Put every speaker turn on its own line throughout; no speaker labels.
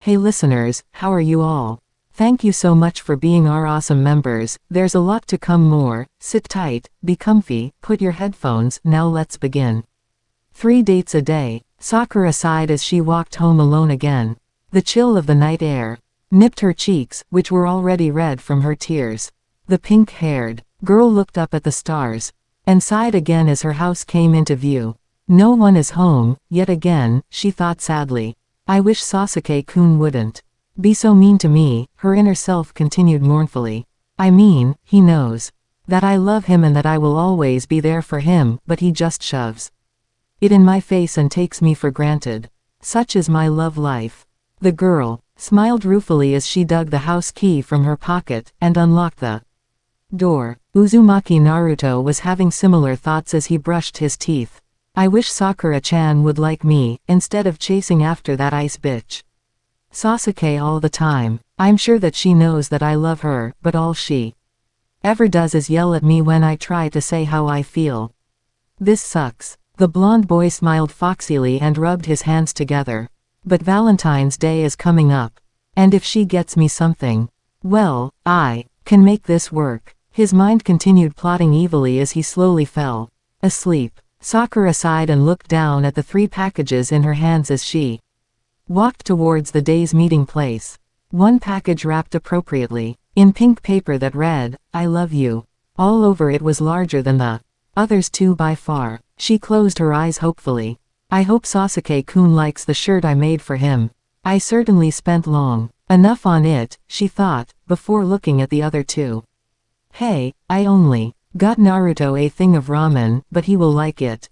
Hey listeners, how are you all? Thank you so much for being our awesome members. There's a lot to come more. Sit tight, be comfy, put your headphones, now let's begin. 3 dates a day. Sakura sighed as she walked home alone again. The chill of the night air nipped her cheeks, which were already red from her tears. The pink-haired girl looked up at the stars and sighed again as her house came into view. No one is home, yet again, she thought sadly. I wish Sasuke-kun wouldn't be so mean to me, her inner self continued mournfully. I mean, he knows that I love him and that I will always be there for him, but he just shoves it in my face and takes me for granted. Such is my love life. The girl smiled ruefully as she dug the house key from her pocket and unlocked the door. Uzumaki Naruto was having similar thoughts as he brushed his teeth. I wish Sakura-chan would like me, instead of chasing after that ice bitch Sasuke all the time. I'm sure that she knows that I love her, but all she ever does is yell at me when I try to say how I feel. This sucks. The blonde boy smiled foxily and rubbed his hands together. But Valentine's Day is coming up. And if she gets me something, well, I can make this work. His mind continued plotting evilly as he slowly fell asleep. Sakura sighed and looked down at the 3 packages in her hands as she walked towards the day's meeting place. One package wrapped appropriately in pink paper that read, I love you. All over it was larger than the others 2 by far. She closed her eyes hopefully. I hope Sasuke-kun likes the shirt I made for him. I certainly spent long enough on it, she thought, before looking at the other 2. Hey, I only got Naruto a thing of ramen, but he will like it.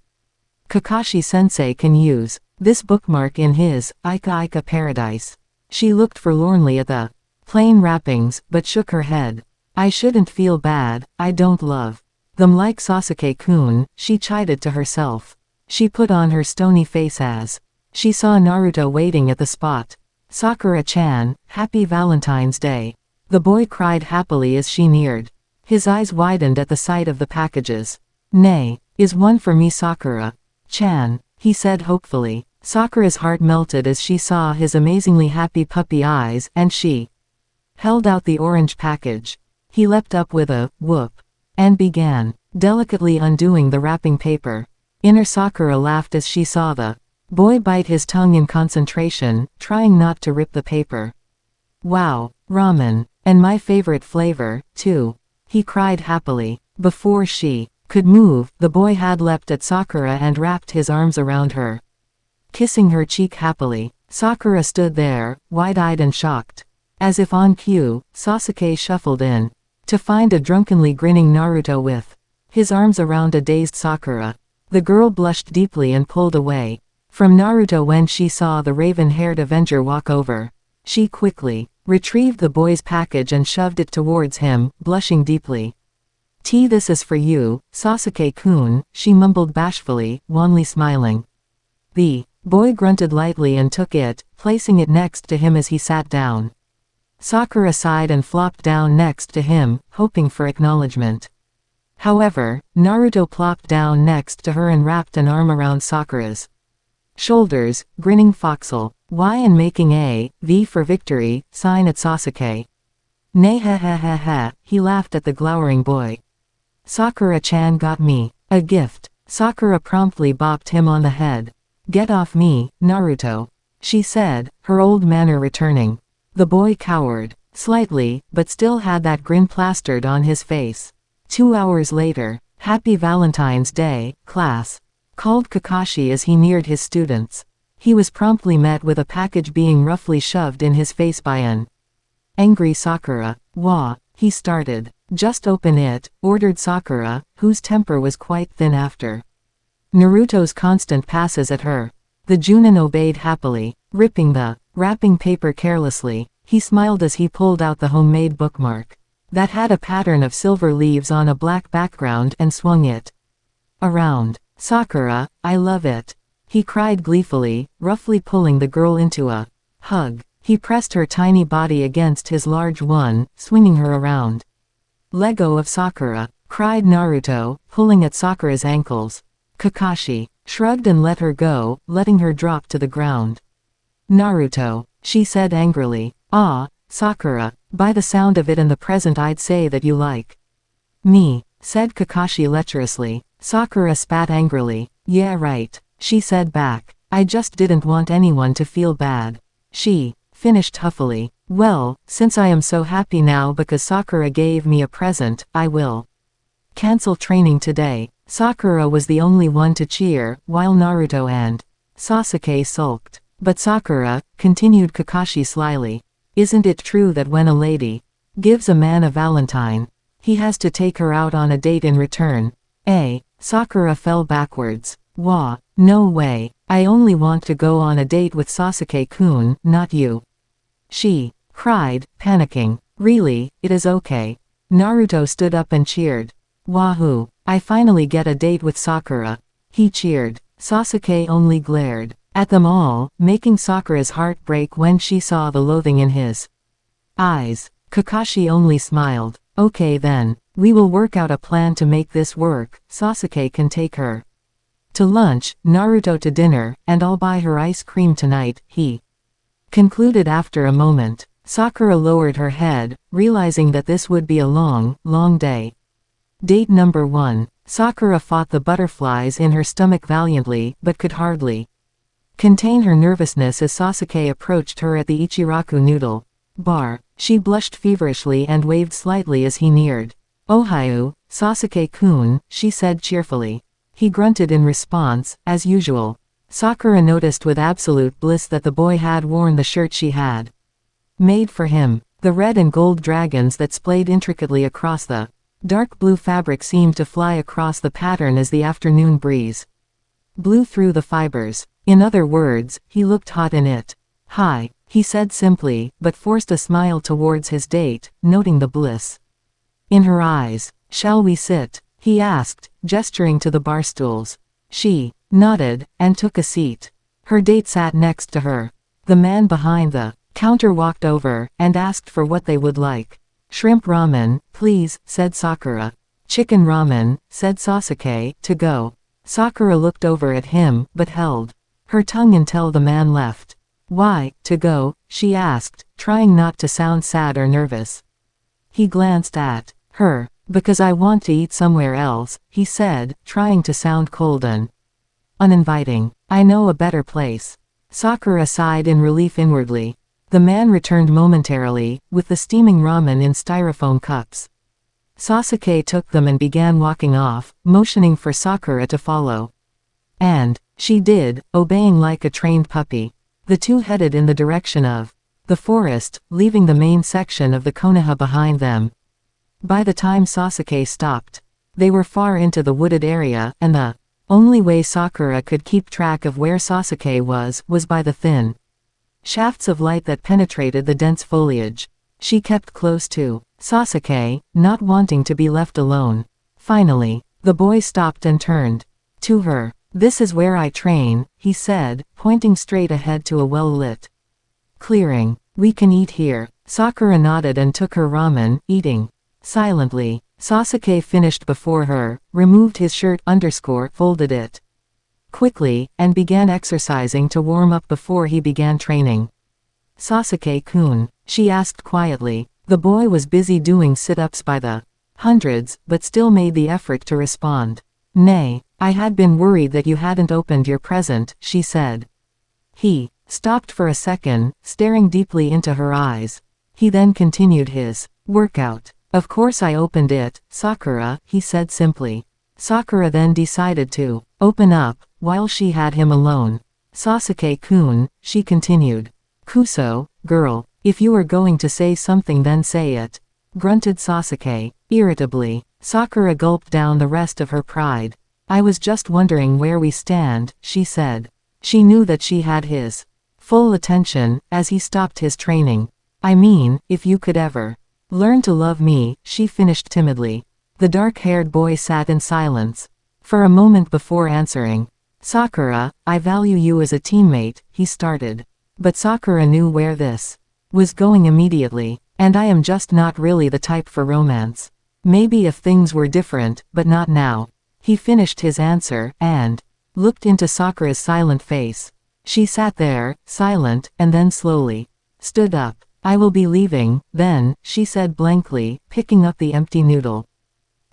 Kakashi-sensei can use this bookmark in his Ika Ika paradise. She looked forlornly at the plain wrappings, but shook her head. I shouldn't feel bad, I don't love them like Sasuke-kun, she chided to herself. She put on her stony face as she saw Naruto waiting at the spot. Sakura-chan, happy Valentine's Day. The boy cried happily as she neared. His eyes widened at the sight of the packages. Nay, is one for me Sakura-chan, he said hopefully. Sakura's heart melted as she saw his amazingly happy puppy eyes, and she held out the orange package. He leapt up with a whoop and began delicately undoing the wrapping paper. Inner Sakura laughed as she saw the boy bite his tongue in concentration, trying not to rip the paper. Wow, ramen, and my favorite flavor, too. He cried happily. Before she could move, the boy had leapt at Sakura and wrapped his arms around her, kissing her cheek happily. Sakura stood there, wide-eyed and shocked. As if on cue, Sasuke shuffled in to find a drunkenly grinning Naruto with his arms around a dazed Sakura. The girl blushed deeply and pulled away from Naruto when she saw the raven-haired Avenger walk over. She quickly retrieved the boy's package and shoved it towards him, blushing deeply. This is for you, Sasuke-kun, she mumbled bashfully, wanly smiling. The boy grunted lightly and took it, placing it next to him as he sat down. Sakura sighed and flopped down next to him, hoping for acknowledgement. However, Naruto plopped down next to her and wrapped an arm around Sakura's shoulders, grinning foxhole. Y and making a V for victory sign at Sasuke. Nay ha ha ha ha, he laughed at the glowering boy. Sakura-chan got me a gift. Sakura promptly bopped him on the head. Get off me, Naruto, she said, her old manner returning. The boy cowered slightly, but still had that grin plastered on his face. 2 hours later, Happy Valentine's Day, class, called Kakashi as he neared his students. He was promptly met with a package being roughly shoved in his face by an angry Sakura. Wah, he started. Just open it, ordered Sakura, whose temper was quite thin after Naruto's constant passes at her. The Junin obeyed happily, ripping the wrapping paper carelessly. He smiled as he pulled out the homemade bookmark that had a pattern of silver leaves on a black background and swung it around. Sakura, I love it, he cried gleefully, roughly pulling the girl into a hug. He pressed her tiny body against his large one, swinging her around. Let go of Sakura, cried Naruto, pulling at Sakura's ankles. Kakashi shrugged and let her go, letting her drop to the ground. Naruto, she said angrily. Ah, Sakura, by the sound of it in the present I'd say that you like me, said Kakashi lecherously. Sakura spat angrily. Yeah right, she said back. I just didn't want anyone to feel bad. She finished huffily. Well, since I am so happy now because Sakura gave me a present, I will cancel training today. Sakura was the only one to cheer, while Naruto and Sasuke sulked. But Sakura, continued Kakashi slyly, isn't it true that when a lady gives a man a valentine, he has to take her out on a date in return? Sakura fell backwards. Wah, no way, I only want to go on a date with Sasuke-kun, not you. She cried, panicking. Really, it is okay. Naruto stood up and cheered. Wahoo, I finally get a date with Sakura. He cheered. Sasuke only glared at them all, making Sakura's heart break when she saw the loathing in his eyes. Kakashi only smiled. Okay then, we will work out a plan to make this work. Sasuke can take her to lunch, Naruto to dinner, and I'll buy her ice cream tonight, he concluded after a moment. Sakura lowered her head, realizing that this would be a long, long day. Date number 1. Sakura fought the butterflies in her stomach valiantly, but could hardly contain her nervousness as Sasuke approached her at the Ichiraku noodle bar. She blushed feverishly and waved slightly as he neared. Ohio, Sasuke-kun, she said cheerfully. He grunted in response, as usual. Sakura noticed with absolute bliss that the boy had worn the shirt she had made for him. The red and gold dragons that splayed intricately across the dark blue fabric seemed to fly across the pattern as the afternoon breeze blew through the fibers. In other words, he looked hot in it. Hi, he said simply, but forced a smile towards his date, noting the bliss in her eyes. Shall we sit? He asked, gesturing to the bar stools. She nodded, and took a seat. Her date sat next to her. The man behind the counter walked over, and asked for what they would like. Shrimp ramen, please, said Sakura. Chicken ramen, said Sasuke, to go. Sakura looked over at him, but held her tongue until the man left. Why, to go? She asked, trying not to sound sad or nervous. He glanced at her. Because I want to eat somewhere else, he said, trying to sound cold and uninviting. I know a better place. Sakura sighed in relief inwardly. The man returned momentarily, with the steaming ramen in styrofoam cups. Sasuke took them and began walking off, motioning for Sakura to follow. And she did, obeying like a trained puppy. The two headed in the direction of the forest, leaving the main section of the Konoha behind them. By the time Sasuke stopped, they were far into the wooded area, and the only way Sakura could keep track of where Sasuke was by the thin shafts of light that penetrated the dense foliage. She kept close to Sasuke, not wanting to be left alone. Finally, the boy stopped and turned to her. This is where I train, he said, pointing straight ahead to a well-lit clearing. We can eat here. Sakura nodded and took her ramen, eating silently. Sasuke finished before her, removed his shirt folded it quickly, and began exercising to warm up before he began training. Sasuke-kun, she asked quietly. The boy was busy doing sit-ups by the hundreds, but still made the effort to respond. Nay, I had been worried that you hadn't opened your present, she said. He stopped for a second, staring deeply into her eyes. He then continued his workout. Of course I opened it, Sakura, he said simply. Sakura then decided to open up, while she had him alone. Sasuke-kun, she continued. Kuso, girl, if you are going to say something then say it, grunted Sasuke, irritably. Sakura gulped down the rest of her pride. I was just wondering where we stand, she said. She knew that she had his full attention, as he stopped his training. I mean, if you could ever learn to love me, she finished timidly. The dark-haired boy sat in silence for a moment before answering. Sakura, I value you as a teammate, he started. But Sakura knew where this was going immediately. And I am just not really the type for romance. Maybe if things were different, but not now. He finished his answer, and looked into Sakura's silent face. She sat there, silent, and then slowly stood up. I will be leaving, then, she said blankly, picking up the empty noodle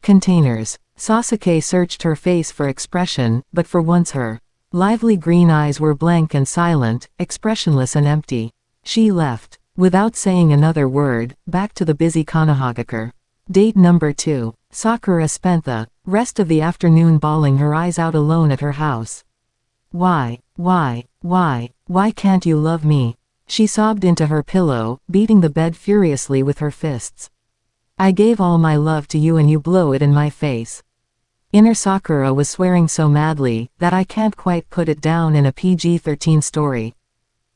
containers. Sasuke searched her face for expression, but for once her lively green eyes were blank and silent, expressionless and empty. She left, without saying another word, back to the busy Konohagakure. Date number 2. Sakura spent the rest of the afternoon bawling her eyes out alone at her house. Why can't you love me? She sobbed into her pillow, beating the bed furiously with her fists. I gave all my love to you and you blow it in my face. Inner Sakura was swearing so madly, that I can't quite put it down in a PG-13 story.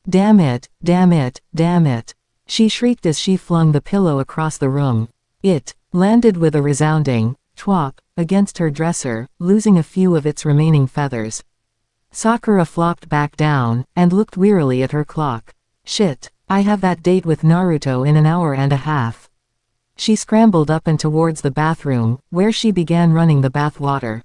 Damn it, damn it, damn it. She shrieked as she flung the pillow across the room. It landed with a resounding twop against her dresser, losing a few of its remaining feathers. Sakura flopped back down, and looked wearily at her clock. Shit, I have that date with Naruto in an hour and a half. She scrambled up and towards the bathroom, where she began running the bath water.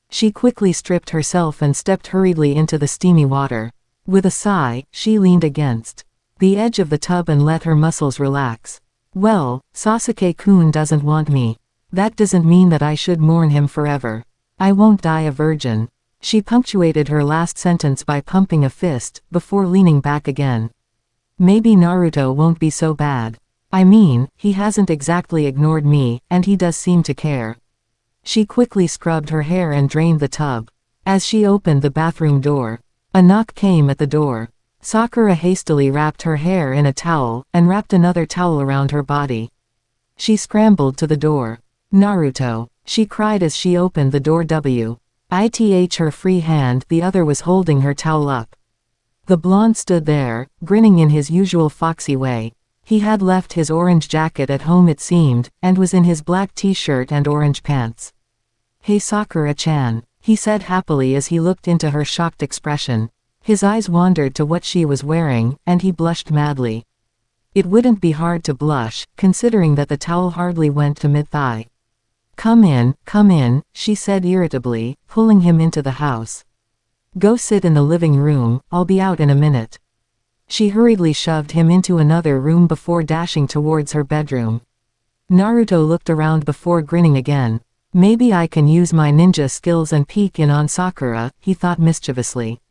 She quickly stripped herself and stepped hurriedly into the steamy water. With a sigh, she leaned against the edge of the tub and let her muscles relax. Well, Sasuke-kun doesn't want me. That doesn't mean that I should mourn him forever. I won't die a virgin. She punctuated her last sentence by pumping a fist, before leaning back again. Maybe Naruto won't be so bad. I mean, he hasn't exactly ignored me, and he does seem to care. She quickly scrubbed her hair and drained the tub. As she opened the bathroom door, a knock came at the door. Sakura hastily wrapped her hair in a towel, and wrapped another towel around her body. She scrambled to the door. Naruto, she cried as she opened the door. Her free hand, the other was holding her towel up. The blonde stood there, grinning in his usual foxy way. He had left his orange jacket at home it seemed, and was in his black t-shirt and orange pants. Hey Sakura-chan, he said happily as he looked into her shocked expression. His eyes wandered to what she was wearing, and he blushed madly. It wouldn't be hard to blush, considering that the towel hardly went to mid-thigh. Come in, she said irritably, pulling him into the house. Go sit in the living room, I'll be out in a minute. She hurriedly shoved him into another room before dashing towards her bedroom. Naruto looked around before grinning again. Maybe I can use my ninja skills and peek in on Sakura, he thought mischievously.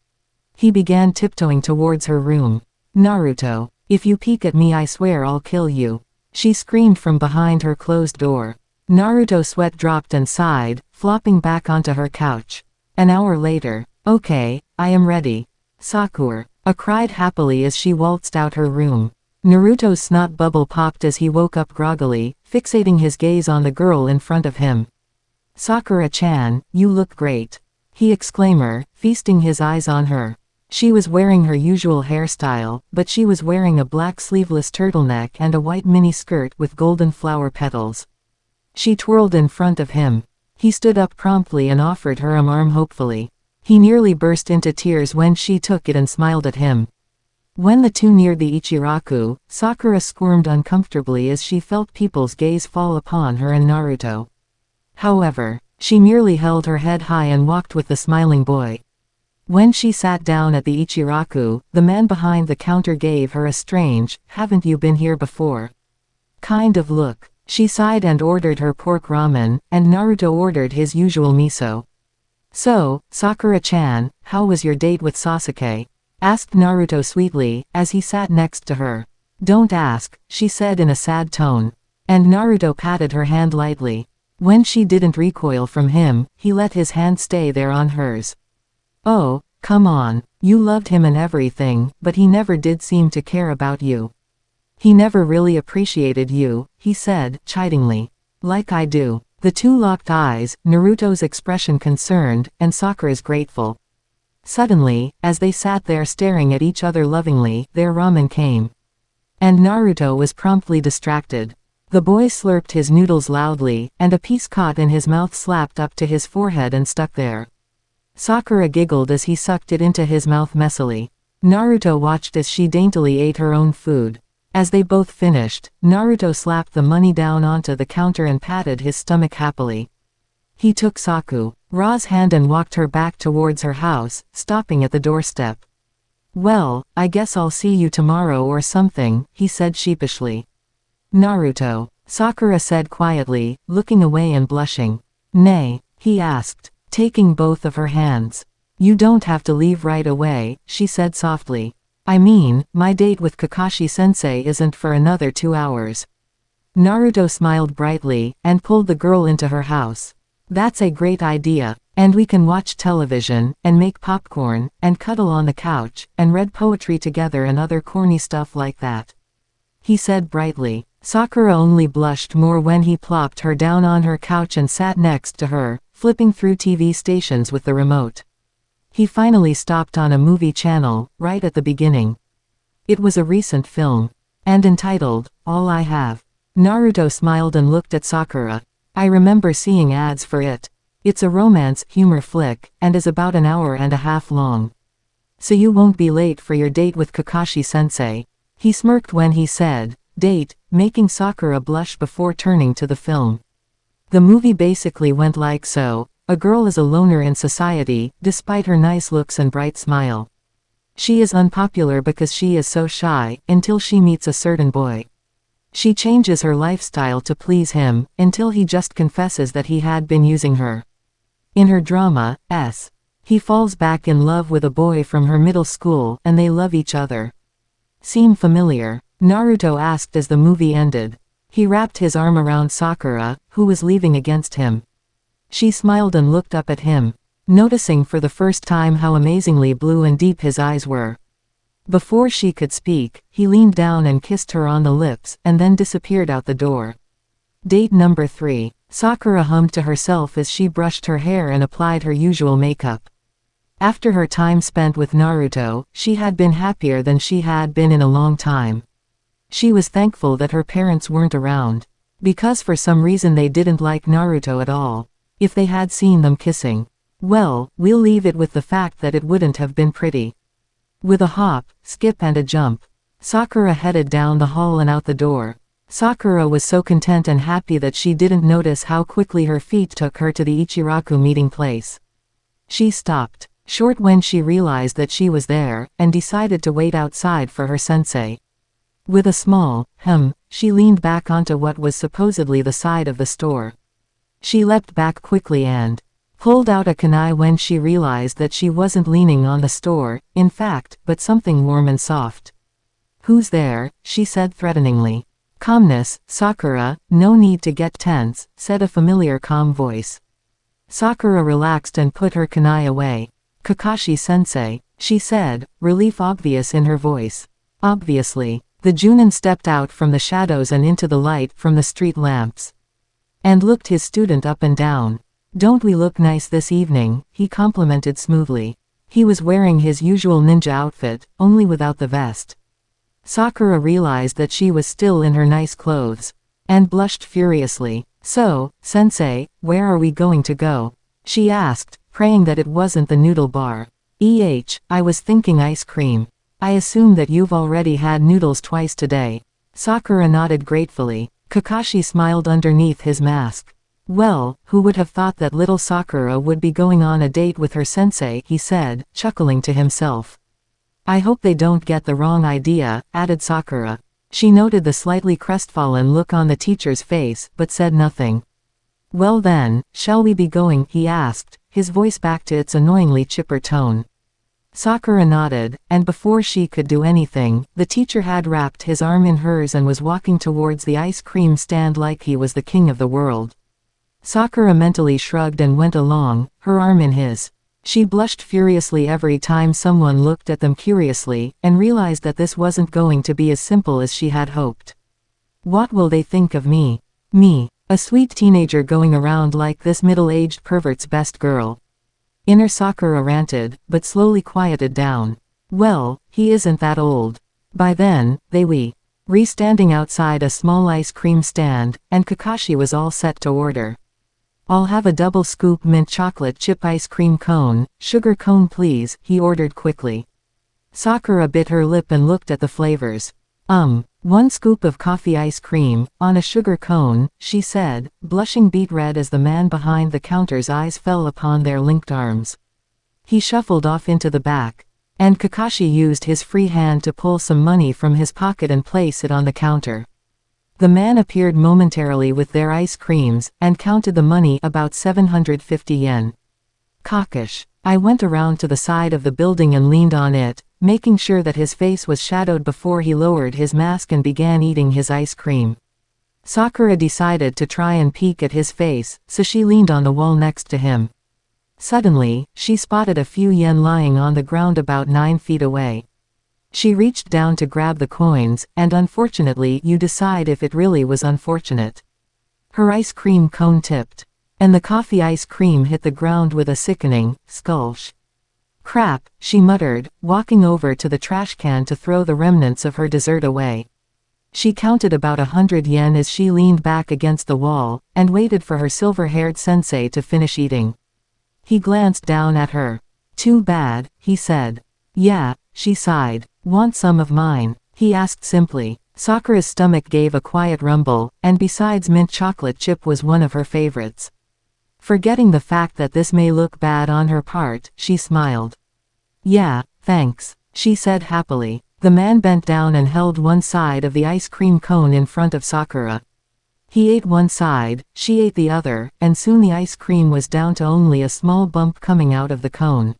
He began tiptoeing towards her room. Naruto, if you peek at me I swear I'll kill you. She screamed from behind her closed door. Naruto sweat dropped and sighed, flopping back onto her couch. An hour later. Okay, I am ready. Sakura cried happily as she waltzed out her room. Naruto's snot bubble popped as he woke up groggily, fixating his gaze on the girl in front of him. Sakura-chan, you look great. He exclaimed, feasting his eyes on her. She was wearing her usual hairstyle, but she was wearing a black sleeveless turtleneck and a white mini skirt with golden flower petals. She twirled in front of him. He stood up promptly and offered her an arm hopefully. He nearly burst into tears when she took it and smiled at him. When the two neared the Ichiraku, Sakura squirmed uncomfortably as she felt people's gaze fall upon her and Naruto. However, she merely held her head high and walked with the smiling boy. When she sat down at the Ichiraku, the man behind the counter gave her a strange, "Haven't you been here before?" kind of look. She sighed and ordered her pork ramen, and Naruto ordered his usual miso. So, Sakura-chan, how was your date with Sasuke? Asked Naruto sweetly, as he sat next to her. Don't ask, she said in a sad tone. And Naruto patted her hand lightly. When she didn't recoil from him, he let his hand stay there on hers. Oh, come on, you loved him and everything, but he never did seem to care about you. He never really appreciated you, he said, chidingly. Like I do. The two locked eyes, Naruto's expression concerned, and Sakura's grateful. Suddenly, as they sat there staring at each other lovingly, their ramen came. And Naruto was promptly distracted. The boy slurped his noodles loudly, and a piece caught in his mouth slapped up to his forehead and stuck there. Sakura giggled as he sucked it into his mouth messily. Naruto watched as she daintily ate her own food. As they both finished, Naruto slapped the money down onto the counter and patted his stomach happily. He took Sakura's hand and walked her back towards her house, stopping at the doorstep. Well, I guess I'll see you tomorrow or something, he said sheepishly. Naruto, Sakura said quietly, looking away and blushing. Nay, he asked, taking both of her hands. You don't have to leave right away, she said softly. I mean, my date with Kakashi-sensei isn't for another 2 hours. Naruto smiled brightly, and pulled the girl into her house. That's a great idea, and we can watch television, and make popcorn, and cuddle on the couch, and read poetry together and other corny stuff like that. He said brightly. Sakura only blushed more when he plopped her down on her couch and sat next to her, flipping through TV stations with the remote. He finally stopped on a movie channel, right at the beginning. It was a recent film, and entitled, All I Have. Naruto smiled and looked at Sakura. I remember seeing ads for it. It's a romance, humor flick, and is about an hour and a half long. So you won't be late for your date with Kakashi-sensei. He smirked when he said, date, making Sakura blush before turning to the film. The movie basically went like so. A girl is a loner in society, despite her nice looks and bright smile. She is unpopular because she is so shy, until she meets a certain boy. She changes her lifestyle to please him, until he just confesses that he had been using her. In her drama, he falls back in love with a boy from her middle school, and they love each other. Seem familiar? Naruto asked as the movie ended. He wrapped his arm around Sakura, who was leaving against him. She smiled and looked up at him, noticing for the first time how amazingly blue and deep his eyes were. Before she could speak, he leaned down and kissed her on the lips, and then disappeared out the door. Date number 3. Sakura hummed to herself as she brushed her hair and applied her usual makeup. After her time spent with Naruto, she had been happier than she had been in a long time. She was thankful that her parents weren't around, because for some reason they didn't like Naruto at all. If they had seen them kissing, well, we'll leave it with the fact that it wouldn't have been pretty. With a hop, skip and a jump, Sakura headed down the hall and out the door. Sakura was so content and happy that she didn't notice how quickly her feet took her to the Ichiraku meeting place. She stopped short when she realized that she was there, and decided to wait outside for her sensei. With a small, she leaned back onto what was supposedly the side of the store. She leapt back quickly and pulled out a kunai when she realized that she wasn't leaning on the store, in fact, but something warm and soft. Who's there? She said threateningly. Calmness, Sakura, no need to get tense, said a familiar calm voice. Sakura relaxed and put her kunai away. Kakashi-sensei, she said, relief obvious in her voice. Obviously. The Junin stepped out from the shadows and into the light from the street lamps, and looked his student up and down. Don't we look nice this evening? He complimented smoothly. He was wearing his usual ninja outfit, only without the vest. Sakura realized that she was still in her nice clothes, and blushed furiously. So, sensei, where are we going to go? She asked, praying that it wasn't the noodle bar. I was thinking ice cream. I assume that you've already had noodles twice today. Sakura nodded gratefully. Kakashi smiled underneath his mask. Well, who would have thought that little Sakura would be going on a date with her sensei, he said, chuckling to himself. I hope they don't get the wrong idea, added Sakura. She noted the slightly crestfallen look on the teacher's face, but said nothing. Well then, shall we be going? He asked, his voice back to its annoyingly chipper tone. Sakura nodded, and before she could do anything, the teacher had wrapped his arm in hers and was walking towards the ice cream stand like he was the king of the world. Sakura mentally shrugged and went along, her arm in his. She blushed furiously every time someone looked at them curiously, and realized that this wasn't going to be as simple as she had hoped. What will they think of me? Me, a sweet teenager going around like this middle-aged pervert's best girl. Inner Sakura ranted, but slowly quieted down. Well, he isn't that old. By then, they were standing outside a small ice cream stand, and Kakashi was all set to order. I'll have a double scoop mint chocolate chip ice cream cone, sugar cone please, he ordered quickly. Sakura bit her lip and looked at the flavors. 1 scoop of coffee ice cream, on a sugar cone, she said, blushing beet red as the man behind the counter's eyes fell upon their linked arms. He shuffled off into the back. And Kakashi used his free hand to pull some money from his pocket and place it on the counter. The man appeared momentarily with their ice creams, and counted the money, about 750 yen. Kakashi. I went around to the side of the building and leaned on it, making sure that his face was shadowed before he lowered his mask and began eating his ice cream. Sakura decided to try and peek at his face, so she leaned on the wall next to him. Suddenly, she spotted a few yen lying on the ground about 9 feet away. She reached down to grab the coins, and unfortunately you decide if it really was unfortunate. Her ice cream cone tipped. And the coffee ice cream hit the ground with a sickening skulsh. Crap, she muttered, walking over to the trash can to throw the remnants of her dessert away. She counted about 100 yen as she leaned back against the wall, and waited for her silver-haired sensei to finish eating. He glanced down at her. Too bad, he said. Yeah, she sighed. Want some of mine? He asked simply. Sakura's stomach gave a quiet rumble, and besides mint chocolate chip was one of her favorites. Forgetting the fact that this may look bad on her part, she smiled. Yeah, thanks, she said happily. The man bent down and held one side of the ice cream cone in front of Sakura. He ate one side, she ate the other, and soon the ice cream was down to only a small bump coming out of the cone.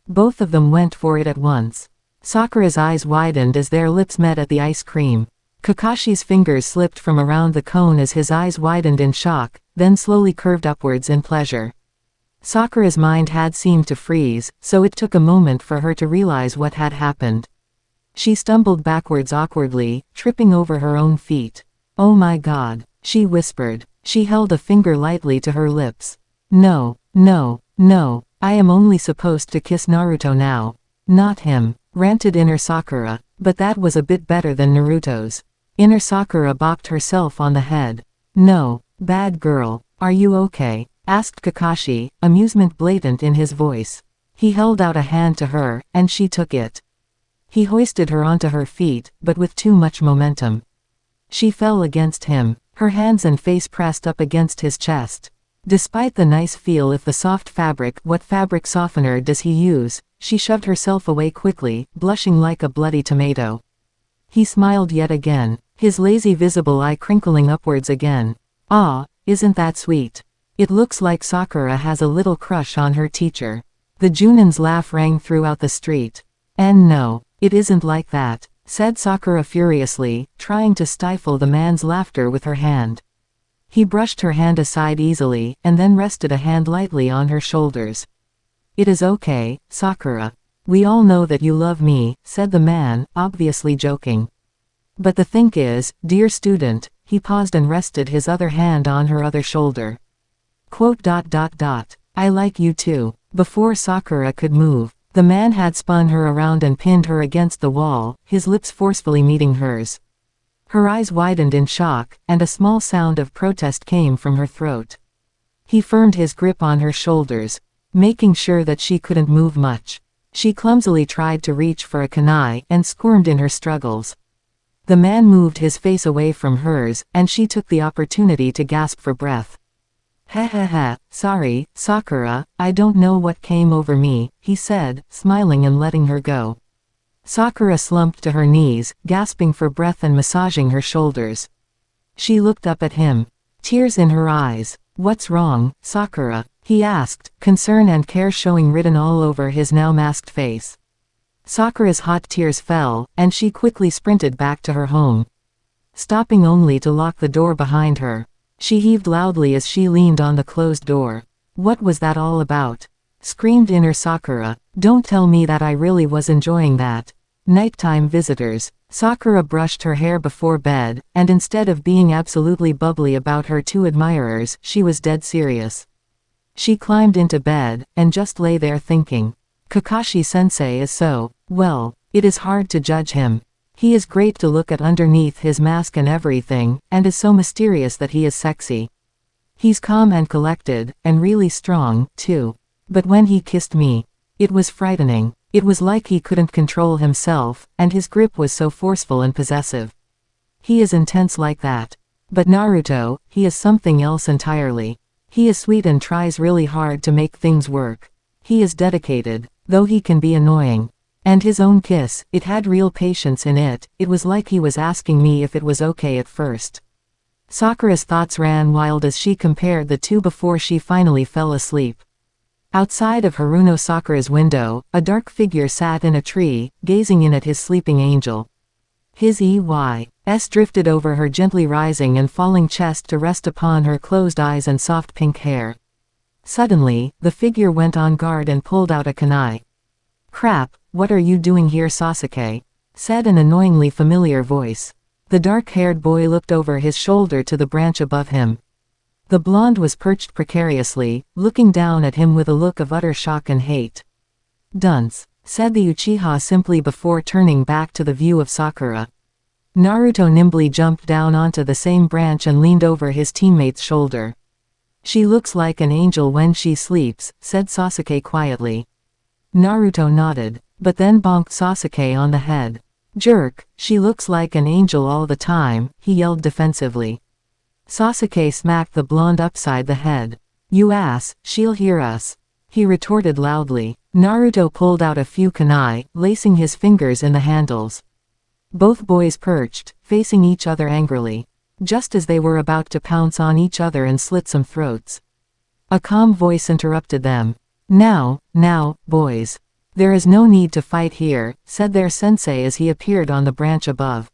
Both of them went for it at once. Sakura's eyes widened as their lips met at the ice cream. Kakashi's fingers slipped from around the cone as his eyes widened in shock, then slowly curved upwards in pleasure. Sakura's mind had seemed to freeze, so it took a moment for her to realize what had happened. She stumbled backwards awkwardly, tripping over her own feet. Oh my god, she whispered. She held a finger lightly to her lips. No, no, no, I am only supposed to kiss Naruto now. Not him, ranted inner Sakura, but that was a bit better than Naruto's. Inner Sakura bopped herself on the head. No, bad girl, are you okay? Asked Kakashi, amusement blatant in his voice. He held out a hand to her, and she took it. He hoisted her onto her feet, but with too much momentum. She fell against him, her hands and face pressed up against his chest. Despite the nice feel of the soft fabric, what fabric softener does he use? She shoved herself away quickly, blushing like a bloody tomato. He smiled yet again, his lazy visible eye crinkling upwards again. Ah, isn't that sweet? It looks like Sakura has a little crush on her teacher. The Junin's laugh rang throughout the street. And no, it isn't like that, said Sakura furiously, trying to stifle the man's laughter with her hand. He brushed her hand aside easily, and then rested a hand lightly on her shoulders. It is okay, Sakura. We all know that you love me, said the man, obviously joking. But the thing is, dear student, he paused and rested his other hand on her other shoulder. Quote. I like you too. Before Sakura could move, the man had spun her around and pinned her against the wall, his lips forcefully meeting hers. Her eyes widened in shock, and a small sound of protest came from her throat. He firmed his grip on her shoulders, making sure that she couldn't move much. She clumsily tried to reach for a kunai and squirmed in her struggles. The man moved his face away from hers, and she took the opportunity to gasp for breath. Sorry, Sakura, I don't know what came over me, he said, smiling and letting her go. Sakura slumped to her knees, gasping for breath and massaging her shoulders. She looked up at him, tears in her eyes. What's wrong, Sakura? He asked, concern and care showing written all over his now masked face. Sakura's hot tears fell, and she quickly sprinted back to her home, stopping only to lock the door behind her. She heaved loudly as she leaned on the closed door. What was that all about? Screamed inner Sakura. Don't tell me that I really was enjoying that. Nighttime visitors. Sakura brushed her hair before bed, and instead of being absolutely bubbly about her two admirers, she was dead serious. She climbed into bed, and just lay there thinking. Kakashi-sensei is so, well, it is hard to judge him. He is great to look at underneath his mask and everything, and is so mysterious that he is sexy. He's calm and collected, and really strong, too. But when he kissed me, it was frightening. It was like he couldn't control himself, and his grip was so forceful and possessive. He is intense like that. But Naruto, he is something else entirely. He is sweet and tries really hard to make things work. He is dedicated, though he can be annoying. And his own kiss, it had real patience in it. It was like he was asking me if it was okay at first. Sakura's thoughts ran wild as she compared the two before she finally fell asleep. Outside of Haruno Sakura's window, a dark figure sat in a tree, gazing in at his sleeping angel. His EY's drifted over her gently rising and falling chest to rest upon her closed eyes and soft pink hair. Suddenly, the figure went on guard and pulled out a kunai. "Crap, what are you doing here, Sasuke?" said an annoyingly familiar voice. The dark-haired boy looked over his shoulder to the branch above him. The blonde was perched precariously, looking down at him with a look of utter shock and hate. "Dunce," said the Uchiha simply before turning back to the view of Sakura. Naruto nimbly jumped down onto the same branch and leaned over his teammate's shoulder. "She looks like an angel when she sleeps," said Sasuke quietly. Naruto nodded, but then bonked Sasuke on the head. "Jerk, she looks like an angel all the time," he yelled defensively. Sasuke smacked the blonde upside the head. "You ass, she'll hear us," he retorted loudly. Naruto pulled out a few kunai, lacing his fingers in the handles. Both boys perched, facing each other angrily. Just as they were about to pounce on each other and slit some throats, a calm voice interrupted them. Now, boys. There is no need to fight here," said their sensei as he appeared on the branch above.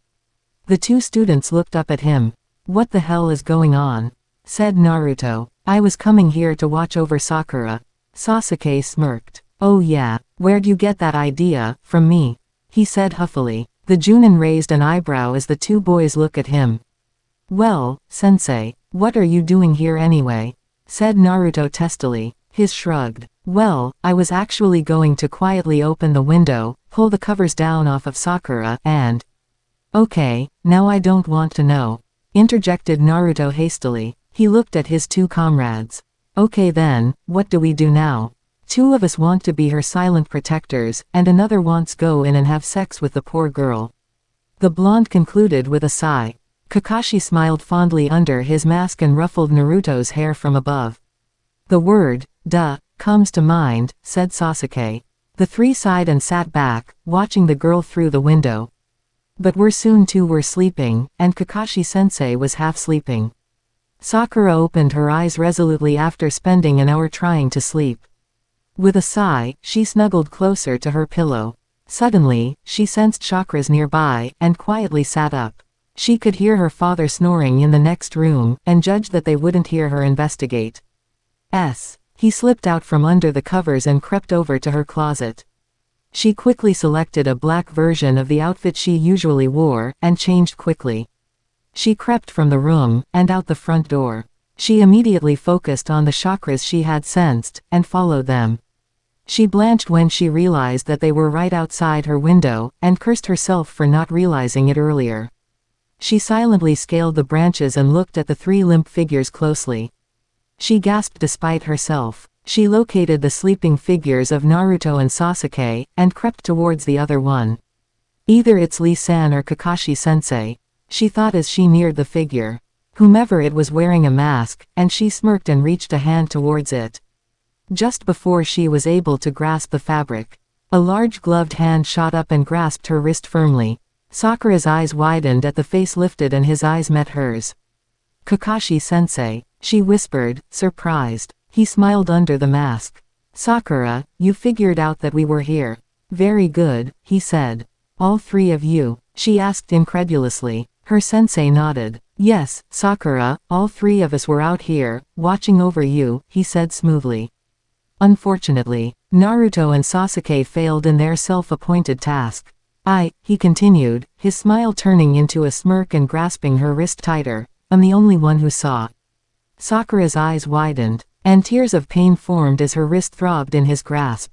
The two students looked up at him. "What the hell is going on?" said Naruto. "I was coming here to watch over Sakura." Sasuke smirked. "Oh yeah, where'd you get that idea? From me?" he said huffily. The Junin raised an eyebrow as the two boys looked at him. "Well, sensei, what are you doing here anyway?" said Naruto testily. His shrugged. "Well, I was actually going to quietly open the window, pull the covers down off of Sakura, and—" "Okay, now I don't want to know," interjected Naruto hastily. He looked at his two comrades. "Okay then, what do we do now? Two of us want to be her silent protectors, and another wants go in and have sex with the poor girl." The blonde concluded with a sigh. Kakashi smiled fondly under his mask and ruffled Naruto's hair from above. "The word, duh, comes to mind," said Sasuke. The three sighed and sat back, watching the girl through the window. But soon two were sleeping, and Kakashi-sensei was half sleeping. Sakura opened her eyes resolutely after spending an hour trying to sleep. With a sigh, she snuggled closer to her pillow. Suddenly, she sensed chakras nearby, and quietly sat up. She could hear her father snoring in the next room, and judged that they wouldn't hear her investigate. He slipped out from under the covers and crept over to her closet. She quickly selected a black version of the outfit she usually wore, and changed quickly. She crept from the room, and out the front door. She immediately focused on the chakras she had sensed, and followed them. She blanched when she realized that they were right outside her window, and cursed herself for not realizing it earlier. She silently scaled the branches and looked at the three limp figures closely. She gasped despite herself. She located the sleeping figures of Naruto and Sasuke, and crept towards the other one. "Either it's Lee-san or Kakashi-sensei," she thought as she neared the figure. Whomever it was wearing a mask, and she smirked and reached a hand towards it. Just before she was able to grasp the fabric, a large gloved hand shot up and grasped her wrist firmly. Sakura's eyes widened at the face lifted and his eyes met hers. "Kakashi-sensei," she whispered, surprised. He smiled under the mask. "Sakura, you figured out that we were here." "Very good," he said. "All three of you?" she asked incredulously. Her sensei nodded. "Yes, Sakura, all three of us were out here, watching over you," he said smoothly. Unfortunately, Naruto and Sasuke failed in their self-appointed task. He continued, his smile turning into a smirk and grasping her wrist tighter, "I'm the only one who saw." Sakura's eyes widened, and tears of pain formed as her wrist throbbed in his grasp.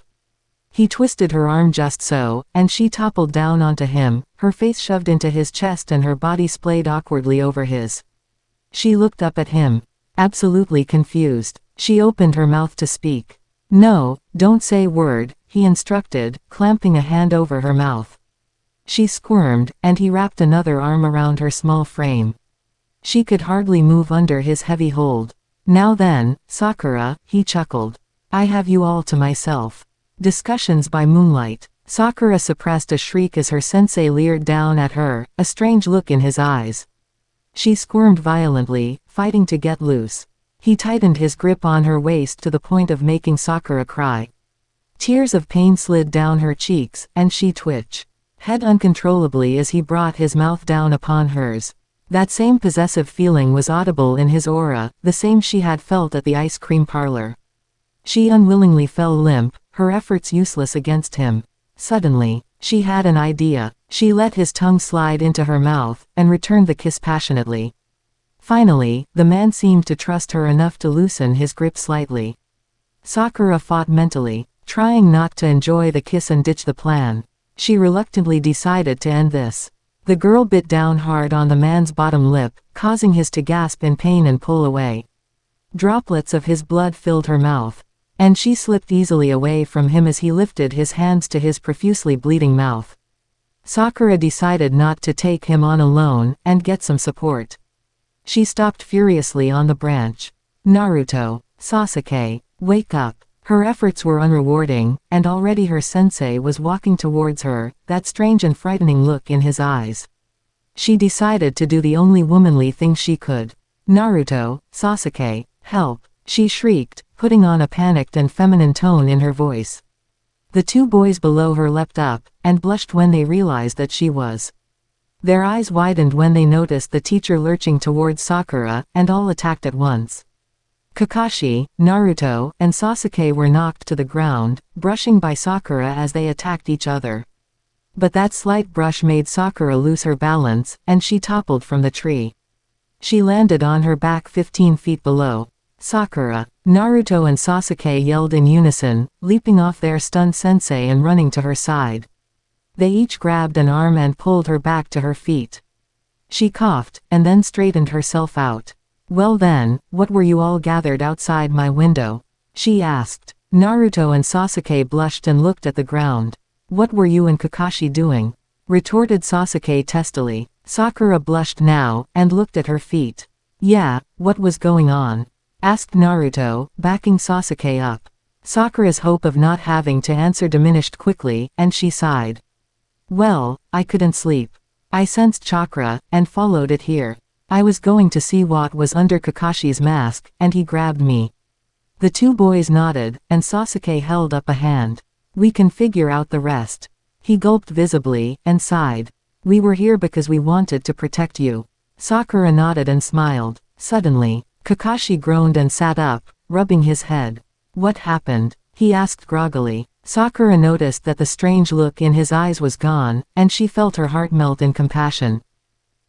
He twisted her arm just so, and she toppled down onto him, her face shoved into his chest and her body splayed awkwardly over his. She looked up at him, absolutely confused. She opened her mouth to speak. "No, don't say a word," he instructed, clamping a hand over her mouth. She squirmed, and he wrapped another arm around her small frame. She could hardly move under his heavy hold. "Now then, Sakura," he chuckled. "I have you all to myself." Discussions by moonlight. Sakura suppressed a shriek as her sensei leered down at her, a strange look in his eyes. She squirmed violently, fighting to get loose. He tightened his grip on her waist to the point of making Sakura cry. Tears of pain slid down her cheeks, and she twitched head uncontrollably as he brought his mouth down upon hers. That same possessive feeling was audible in his aura, the same she had felt at the ice cream parlor. She unwillingly fell limp, her efforts useless against him. Suddenly, she had an idea. She let his tongue slide into her mouth, and returned the kiss passionately. Finally, the man seemed to trust her enough to loosen his grip slightly. Sakura fought mentally, trying not to enjoy the kiss and ditch the plan. She reluctantly decided to end this. The girl bit down hard on the man's bottom lip, causing his to gasp in pain and pull away. Droplets of his blood filled her mouth, and she slipped easily away from him as he lifted his hands to his profusely bleeding mouth. Sakura decided not to take him on alone, and get some support. She stopped furiously on the branch. Naruto, Sasuke, wake up. Her efforts were unrewarding, and already her sensei was walking towards her, that strange and frightening look in his eyes. She decided to do the only womanly thing she could. Naruto, Sasuke, help, she shrieked, putting on a panicked and feminine tone in her voice. The two boys below her leapt up, and blushed when they realized that she was. Their eyes widened when they noticed the teacher lurching towards Sakura, and all attacked at once. Kakashi, Naruto, and Sasuke were knocked to the ground, brushing by Sakura as they attacked each other. But that slight brush made Sakura lose her balance, and she toppled from the tree. She landed on her back 15 feet below. Sakura, Naruto and Sasuke yelled in unison, leaping off their stunned sensei and running to her side. They each grabbed an arm and pulled her back to her feet. She coughed, and then straightened herself out. Well then, what were you all gathered outside my window? She asked. Naruto and Sasuke blushed and looked at the ground. What were you and Kakashi doing? Retorted Sasuke testily. Sakura blushed now, and looked at her feet. Yeah, what was going on? Asked Naruto, backing Sasuke up. Sakura's hope of not having to answer diminished quickly, and she sighed. Well, I couldn't sleep. I sensed chakra, and followed it here. I was going to see what was under Kakashi's mask, and he grabbed me. The two boys nodded, and Sasuke held up a hand. We can figure out the rest. He gulped visibly, and sighed. We were here because we wanted to protect you. Sakura nodded and smiled. Suddenly, Kakashi groaned and sat up, rubbing his head. What happened? He asked groggily. Sakura noticed that the strange look in his eyes was gone, and she felt her heart melt in compassion.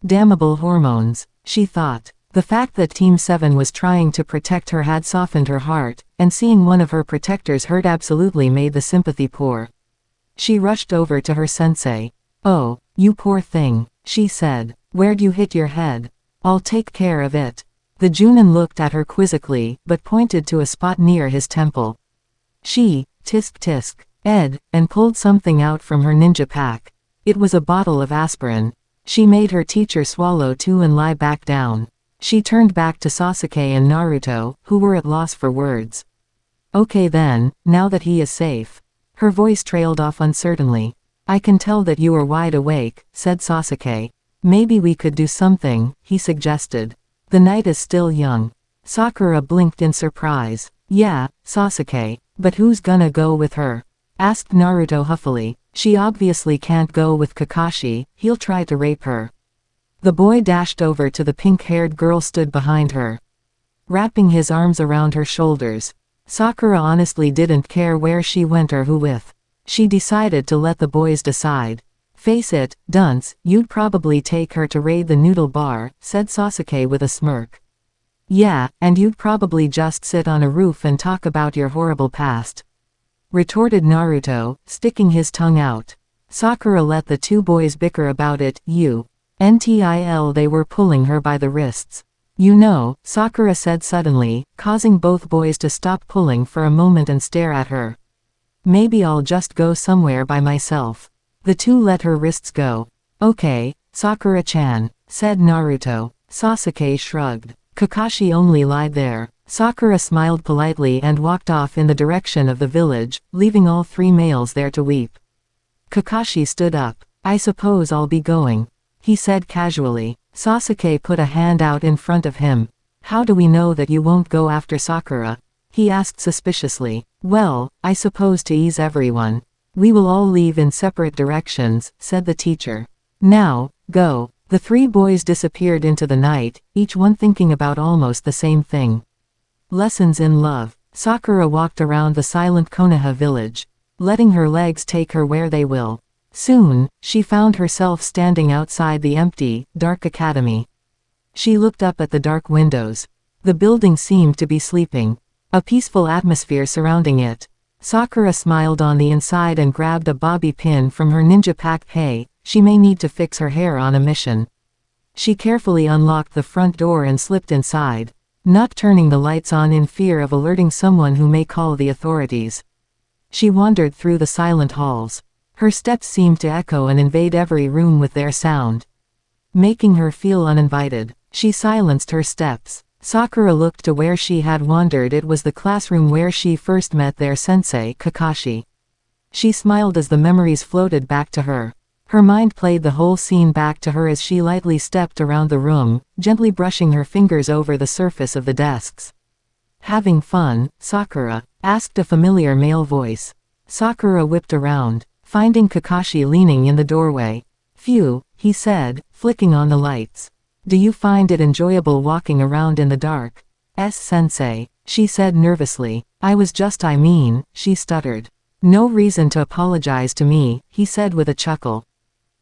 Damnable hormones, she thought. The fact that Team 7 was trying to protect her had softened her heart, and seeing one of her protectors hurt absolutely made the sympathy pour. She rushed over to her sensei. Oh, you poor thing, she said. Where'd you hit your head? I'll take care of it. The Junin looked at her quizzically, but pointed to a spot near his temple. She, tisk, Ed, and pulled something out from her ninja pack. It was a bottle of aspirin. She made her teacher swallow 2 and lie back down. She turned back to Sasuke and Naruto, who were at loss for words. Okay then, now that he is safe. Her voice trailed off uncertainly. I can tell that you are wide awake, said Sasuke. Maybe we could do something, he suggested. The night is still young. Sakura blinked in surprise. Yeah, Sasuke. But who's gonna go with her? Asked Naruto huffily. She obviously can't go with Kakashi, he'll try to rape her. The boy dashed over to the pink-haired girl stood behind her, wrapping his arms around her shoulders. Sakura honestly didn't care where she went or who with. She decided to let the boys decide. Face it, dunce, you'd probably take her to raid the noodle bar, said Sasuke with a smirk. Yeah, and you'd probably just sit on a roof and talk about your horrible past, retorted Naruto, sticking his tongue out. Sakura let the two boys bicker about it. Until they were pulling her by the wrists. You know, Sakura said suddenly, causing both boys to stop pulling for a moment and stare at her. Maybe I'll just go somewhere by myself. The two let her wrists go. Okay, Sakura-chan, said Naruto. Sasuke shrugged. Kakashi only lied there. Sakura smiled politely and walked off in the direction of the village, leaving all 3 males there to weep. Kakashi stood up. I suppose I'll be going, he said casually. Sasuke put a hand out in front of him. How do we know that you won't go after Sakura? He asked suspiciously. Well, I suppose to ease everyone. We will all leave in separate directions, said the teacher. Now, go. The three boys disappeared into the night, each one thinking about almost the same thing. Lessons in love. Sakura walked around the silent Konoha village, letting her legs take her where they will. Soon, she found herself standing outside the empty, dark academy. She looked up at the dark windows. The building seemed to be sleeping. A peaceful atmosphere surrounding it. Sakura smiled on the inside and grabbed a bobby pin from her ninja pack. Hey, she may need to fix her hair on a mission. She carefully unlocked the front door and slipped inside, not turning the lights on in fear of alerting someone who may call the authorities. She wandered through the silent halls. Her steps seemed to echo and invade every room with their sound, making her feel uninvited. She silenced her steps. Sakura looked to where she had wandered. It was the classroom where she first met their sensei, Kakashi. She smiled as the memories floated back to her. Her mind played the whole scene back to her as she lightly stepped around the room, gently brushing her fingers over the surface of the desks. Having fun, Sakura? Asked a familiar male voice. Sakura whipped around, finding Kakashi leaning in the doorway. Phew, he said, flicking on the lights. Do you find it enjoyable walking around in the dark? Sensei, she said nervously. She stuttered. No reason to apologize to me, he said with a chuckle.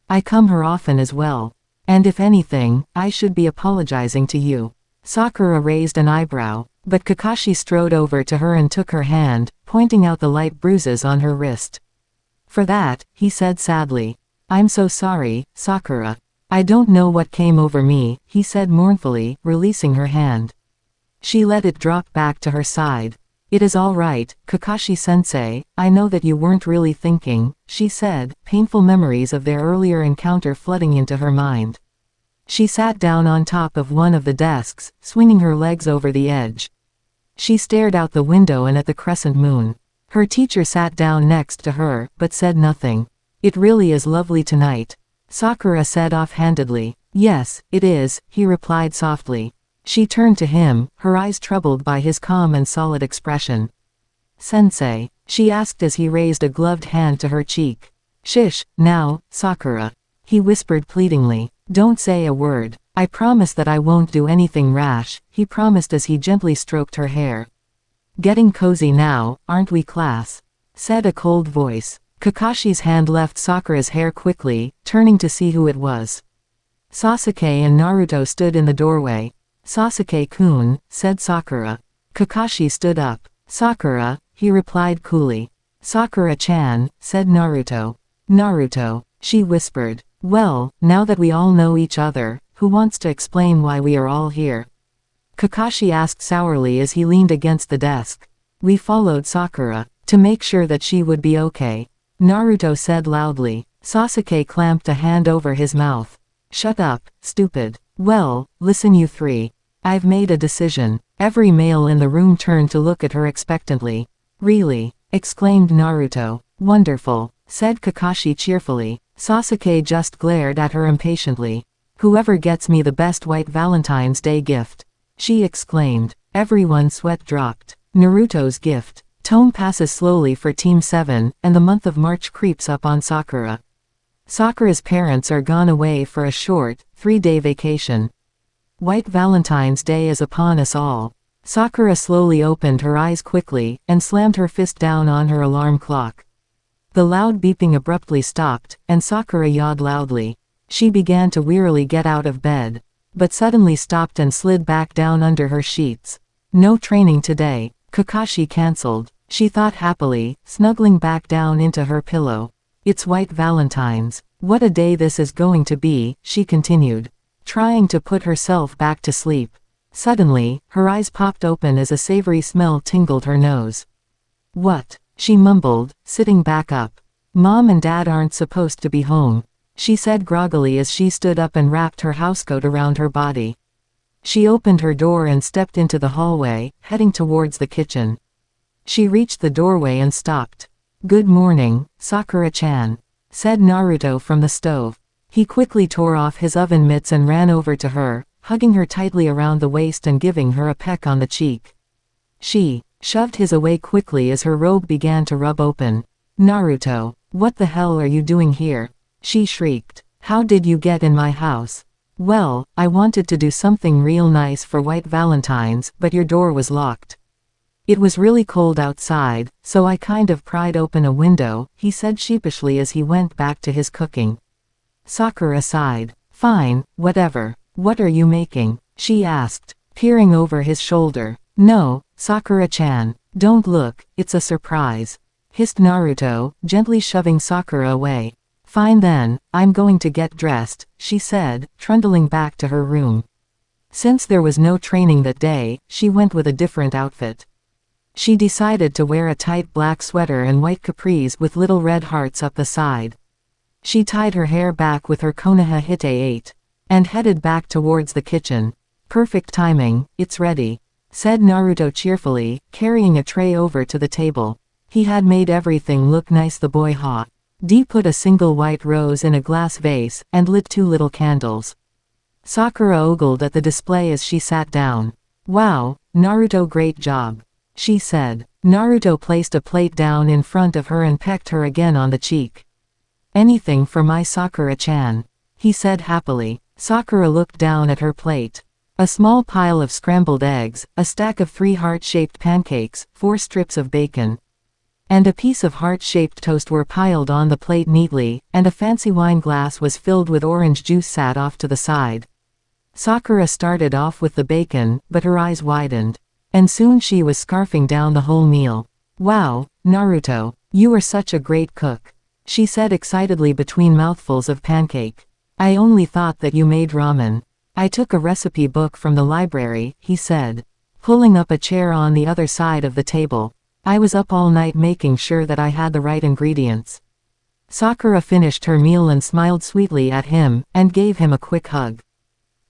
I come here often as well. And if anything, I should be apologizing to you. Sakura raised an eyebrow, but Kakashi strode over to her and took her hand, pointing out the light bruises on her wrist. For that, he said sadly. I'm so sorry, Sakura. I don't know what came over me, he said mournfully, releasing her hand. She let it drop back to her side. It is all right, Kakashi-sensei, I know that you weren't really thinking, she said, painful memories of their earlier encounter flooding into her mind. She sat down on top of one of the desks, swinging her legs over the edge. She stared out the window and at the crescent moon. Her teacher sat down next to her, but said nothing. It really is lovely tonight, Sakura said offhandedly. Yes, it is, he replied softly. She turned to him, her eyes troubled by his calm and solid expression. Sensei, she asked as he raised a gloved hand to her cheek. Shish, now, Sakura, he whispered pleadingly. Don't say a word. I promise that I won't do anything rash, he promised as he gently stroked her hair. Getting cozy now, aren't we, class? Said a cold voice. Kakashi's hand left Sakura's hair quickly, turning to see who it was. Sasuke and Naruto stood in the doorway. Sasuke-kun, said Sakura. Kakashi stood up. Sakura, he replied coolly. Sakura-chan, said Naruto. Naruto, she whispered. Well, now that we all know each other, who wants to explain why we are all here? Kakashi asked sourly as he leaned against the desk. We followed Sakura, to make sure that she would be okay, Naruto said loudly. Sasuke clamped a hand over his mouth. Shut up, stupid. Well, listen you three. I've made a decision. Every male in the room turned to look at her expectantly. Really? Exclaimed Naruto. Wonderful, said Kakashi cheerfully. Sasuke just glared at her impatiently. Whoever gets me the best white Valentine's Day gift, she exclaimed. Everyone's sweat dropped. Naruto's gift. Tome passes slowly for Team 7, and the month of March creeps up on Sakura. Sakura's parents are gone away for a short, 3-day vacation. White Valentine's Day is upon us all. Sakura slowly opened her eyes quickly, and slammed her fist down on her alarm clock. The loud beeping abruptly stopped, and Sakura yawned loudly. She began to wearily get out of bed, but suddenly stopped and slid back down under her sheets. No training today, Kakashi cancelled, she thought happily, snuggling back down into her pillow. It's White Valentine's. What a day this is going to be, she continued, trying to put herself back to sleep. Suddenly, her eyes popped open as a savory smell tingled her nose. What? She mumbled, sitting back up. Mom and Dad aren't supposed to be home, she said groggily as she stood up and wrapped her housecoat around her body. She opened her door and stepped into the hallway, heading towards the kitchen. She reached the doorway and stopped. Good morning, Sakura-chan. said Naruto from the stove. He quickly tore off his oven mitts and ran over to her, hugging her tightly around the waist and giving her a peck on the cheek. She shoved his away quickly as her robe began to rub open. Naruto, what the hell are you doing here? She shrieked. How did you get in my house? Well, I wanted to do something real nice for White Valentine's, but your door was locked. It was really cold outside, so I kind of pried open a window, he said sheepishly as he went back to his cooking. Sakura sighed. Fine, whatever. What are you making? She asked, peering over his shoulder. No, Sakura-chan. Don't look, it's a surprise. Hissed Naruto, gently shoving Sakura away. Fine then, I'm going to get dressed, she said, trundling back to her room. Since there was no training that day, she went with a different outfit. She decided to wear a tight black sweater and white capris with little red hearts up the side. She tied her hair back with her Konoha Hite 8. And headed back towards the kitchen. Perfect timing, it's ready, said Naruto cheerfully, carrying a tray over to the table. He had made everything look nice. The boy put a single white rose in a glass vase, and lit 2 little candles. Sakura ogled at the display as she sat down. Wow, Naruto, great job, she said. Naruto placed a plate down in front of her and pecked her again on the cheek. Anything for my Sakura-chan, he said happily. Sakura looked down at her plate. A small pile of scrambled eggs, a stack of 3 heart-shaped pancakes, 4 strips of bacon, and a piece of heart-shaped toast were piled on the plate neatly, and a fancy wine glass was filled with orange juice sat off to the side. Sakura started off with the bacon, but her eyes widened. And soon she was scarfing down the whole meal. Wow, Naruto, you are such a great cook, she said excitedly between mouthfuls of pancake. I only thought that you made ramen. I took a recipe book from the library, he said, pulling up a chair on the other side of the table. I was up all night making sure that I had the right ingredients. Sakura finished her meal and smiled sweetly at him, and gave him a quick hug.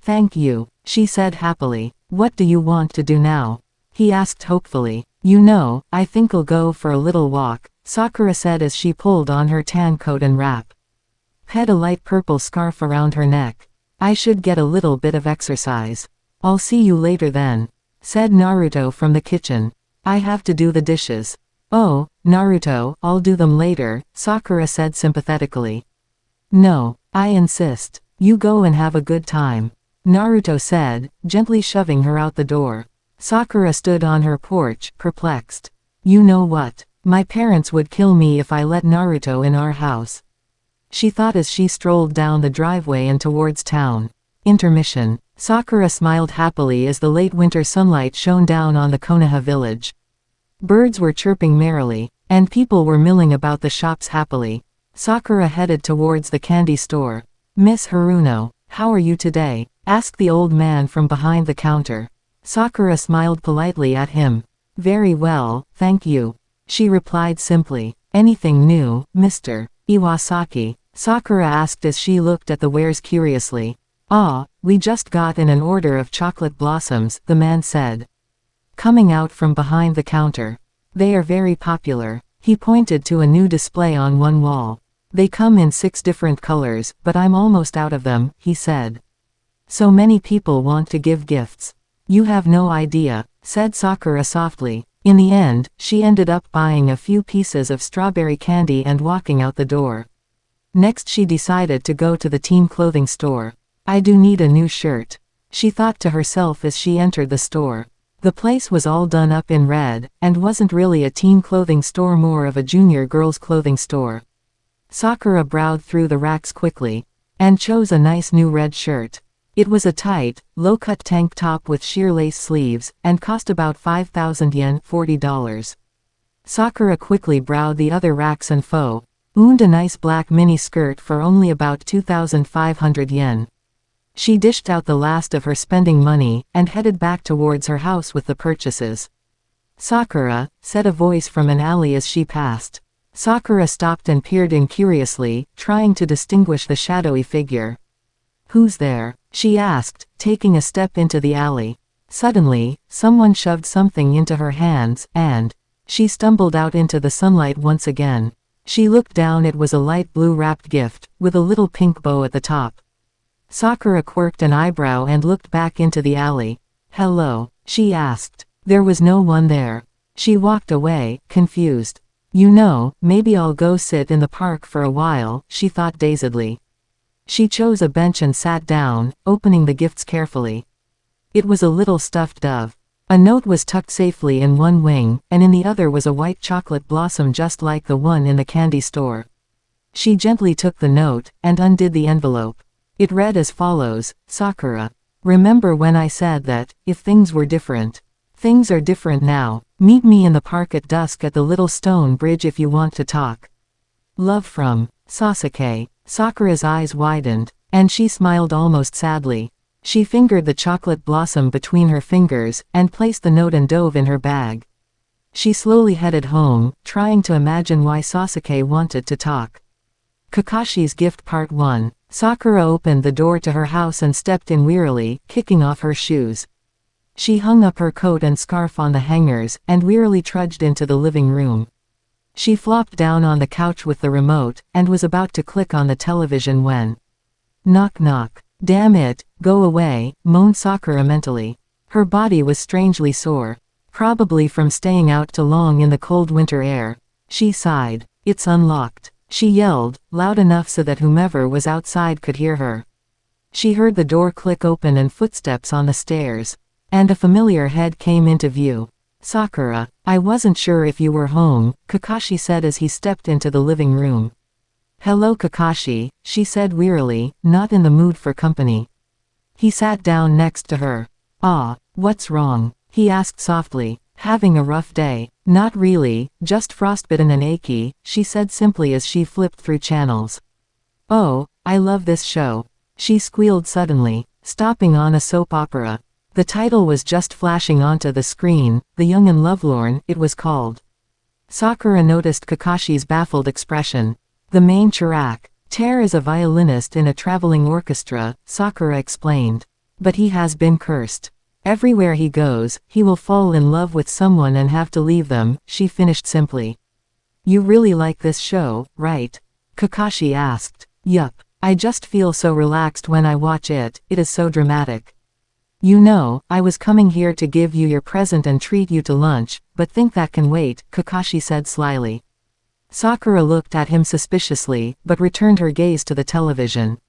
Thank you, she said happily. What do you want to do now? He asked hopefully. You know, I think I'll go for a little walk, Sakura said as she pulled on her tan coat and wrap. Had a light purple scarf around her neck. I should get a little bit of exercise. I'll see you later then, said Naruto from the kitchen. I have to do the dishes. Oh, Naruto, I'll do them later, Sakura said sympathetically. No, I insist. You go and have a good time, Naruto said, gently shoving her out the door. Sakura stood on her porch, perplexed. You know what? My parents would kill me if I let Naruto in our house, she thought as she strolled down the driveway and towards town. Intermission. Sakura smiled happily as the late winter sunlight shone down on the Konoha village. Birds were chirping merrily, and people were milling about the shops happily. Sakura headed towards the candy store. Miss Haruno, how are you today? Asked the old man from behind the counter. Sakura smiled politely at him. Very well, thank you, she replied simply. Anything new, Mr. Iwasaki? Sakura asked as she looked at the wares curiously. Ah, we just got in an order of chocolate blossoms, the man said, coming out from behind the counter. They are very popular. He pointed to a new display on one wall. They come in 6 different colors, but I'm almost out of them, he said. So many people want to give gifts. You have no idea, said Sakura softly. In the end, she ended up buying a few pieces of strawberry candy and walking out the door. Next she decided to go to the teen clothing store. I do need a new shirt, she thought to herself as she entered the store. The place was all done up in red, and wasn't really a teen clothing store, more of a junior girls clothing store. Sakura browsed through the racks quickly, and chose a nice new red shirt. It was a tight, low-cut tank top with sheer lace sleeves, and cost about 5,000 yen, $40. Sakura quickly browsed the other racks and found a nice black mini skirt for only about 2,500 yen. She dished out the last of her spending money, and headed back towards her house with the purchases. Sakura, said a voice from an alley as she passed. Sakura stopped and peered in curiously, trying to distinguish the shadowy figure. Who's there? She asked, taking a step into the alley. Suddenly, someone shoved something into her hands, and she stumbled out into the sunlight once again. She looked down. It was a light blue wrapped gift, with a little pink bow at the top. Sakura quirked an eyebrow and looked back into the alley. "Hello?" she asked. There was no one there. She walked away, confused. "You know, maybe I'll go sit in the park for a while," she thought dazedly. She chose a bench and sat down, opening the gifts carefully. It was a little stuffed dove. A note was tucked safely in one wing, and in the other was a white chocolate blossom just like the one in the candy store. She gently took the note, and undid the envelope. It read as follows: Sakura. Remember when I said that, if things were different? Things are different now. Meet me in the park at dusk at the little stone bridge if you want to talk. Love from Sasuke. Sakura's eyes widened, and she smiled almost sadly. She fingered the chocolate blossom between her fingers, and placed the note and dove in her bag. She slowly headed home, trying to imagine why Sasuke wanted to talk. Kakashi's Gift Part 1. Sakura opened the door to her house and stepped in wearily, kicking off her shoes. She hung up her coat and scarf on the hangers, and wearily trudged into the living room. She flopped down on the couch with the remote, and was about to click on the television when... Knock knock. Damn it, go away, moaned Sakura mentally. Her body was strangely sore. Probably from staying out too long in the cold winter air. She sighed. It's unlocked. She yelled, loud enough so that whomever was outside could hear her. She heard the door click open and footsteps on the stairs. And a familiar head came into view. Sakura, I wasn't sure if you were home, Kakashi said as he stepped into the living room. Hello Kakashi, she said wearily, not in the mood for company. He sat down next to her. Ah, what's wrong? He asked softly. Having a rough day? Not really, just frostbitten and achy, she said simply as she flipped through channels. Oh, I love this show. She squealed suddenly, stopping on a soap opera. The title was just flashing onto the screen, The Young and Lovelorn, it was called. Sakura noticed Kakashi's baffled expression. The main Chirac. Tear is a violinist in a traveling orchestra, Sakura explained. But he has been cursed. Everywhere he goes, he will fall in love with someone and have to leave them, she finished simply. You really like this show, right? Kakashi asked. Yup. I just feel so relaxed when I watch it, it is so dramatic. You know, I was coming here to give you your present and treat you to lunch, but think that can wait, Kakashi said slyly. Sakura looked at him suspiciously, but returned her gaze to the television.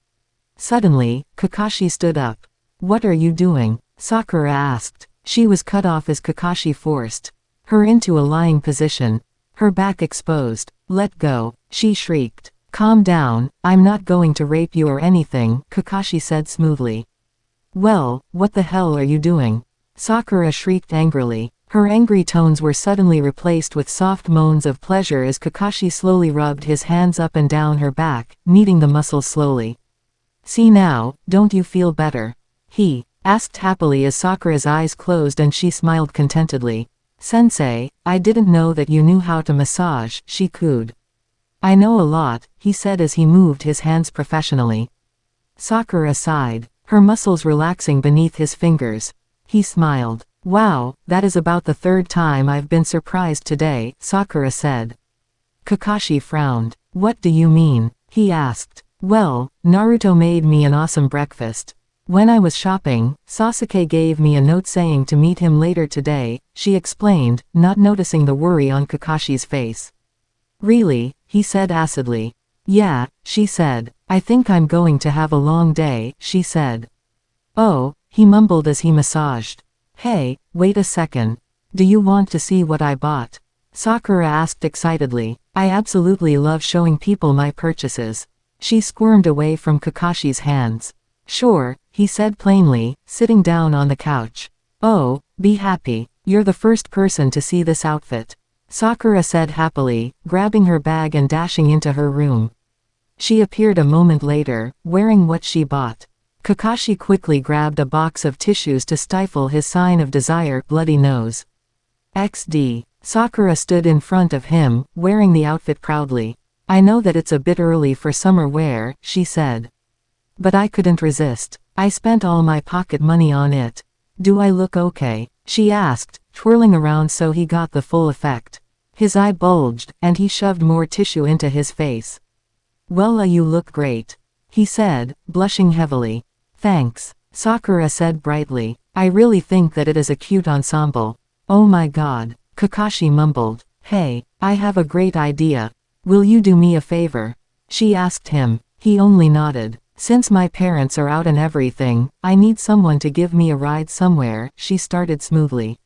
Suddenly, Kakashi stood up. What are you doing? Sakura asked. She was cut off as Kakashi forced her into a lying position. Her back exposed. Let go, she shrieked. Calm down, I'm not going to rape you or anything, Kakashi said smoothly. Well, what the hell are you doing? Sakura shrieked angrily. Her angry tones were suddenly replaced with soft moans of pleasure as Kakashi slowly rubbed his hands up and down her back, kneading the muscles slowly. See now, don't you feel better? He asked happily as Sakura's eyes closed and she smiled contentedly. Sensei, I didn't know that you knew how to massage, she cooed. I know a lot, he said as he moved his hands professionally. Sakura sighed, her muscles relaxing beneath his fingers. He smiled. Wow, that is about the third time I've been surprised today, Sakura said. Kakashi frowned. What do you mean? He asked. Well, Naruto made me an awesome breakfast. When I was shopping, Sasuke gave me a note saying to meet him later today, she explained, not noticing the worry on Kakashi's face. Really? He said acidly. Yeah, she said. I think I'm going to have a long day, she said. Oh, he mumbled as he massaged. Hey, wait a second. Do you want to see what I bought? Sakura asked excitedly. I absolutely love showing people my purchases. She squirmed away from Kakashi's hands. Sure, he said plainly, sitting down on the couch. Oh, be happy. You're the first person to see this outfit. Sakura said happily, grabbing her bag and dashing into her room. She appeared a moment later, wearing what she bought. Kakashi quickly grabbed a box of tissues to stifle his sign of desire, bloody nose. XD. Sakura stood in front of him, wearing the outfit proudly. I know that it's a bit early for summer wear, she said. But I couldn't resist. I spent all my pocket money on it. Do I look okay? She asked, twirling around so he got the full effect. His eye bulged, and he shoved more tissue into his face. Well, you look great, he said, blushing heavily. Thanks, Sakura said brightly. I really think that it is a cute ensemble. Oh my god, Kakashi mumbled. Hey, I have a great idea. Will you do me a favor? She asked him. He only nodded. Since my parents are out and everything, I need someone to give me a ride somewhere, she started smoothly.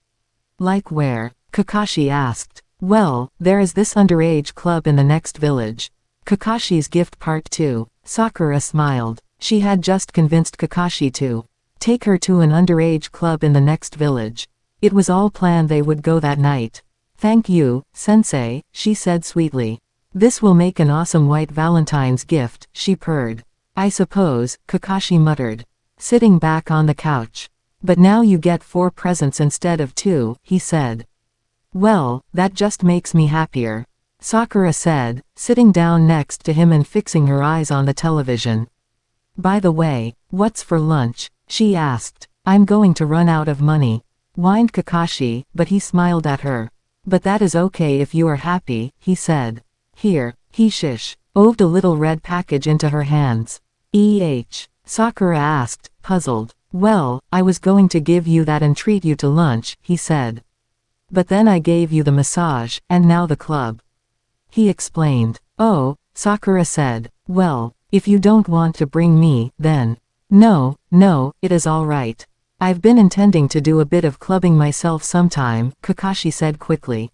Like where? Kakashi asked. Well, there is this underage club in the next village. Kakashi's gift part 2. Sakura smiled. She had just convinced Kakashi to take her to an underage club in the next village. It was all planned they would go that night. Thank you, sensei, she said sweetly. This will make an awesome white Valentine's gift, she purred. I suppose, Kakashi muttered, sitting back on the couch. But now you get 4 presents instead of 2, he said. Well, that just makes me happier, Sakura said, sitting down next to him and fixing her eyes on the television. By the way, what's for lunch? She asked. I'm going to run out of money, whined Kakashi, but he smiled at her. But that is okay if you are happy, he said. Here, he oved a little red package into her hands. Sakura asked, puzzled. Well, I was going to give you that and treat you to lunch, he said. But then I gave you the massage, and now the club. He explained. Oh, Sakura said. Well, if you don't want to bring me, then. No, it is all right. I've been intending to do a bit of clubbing myself sometime, Kakashi said quickly.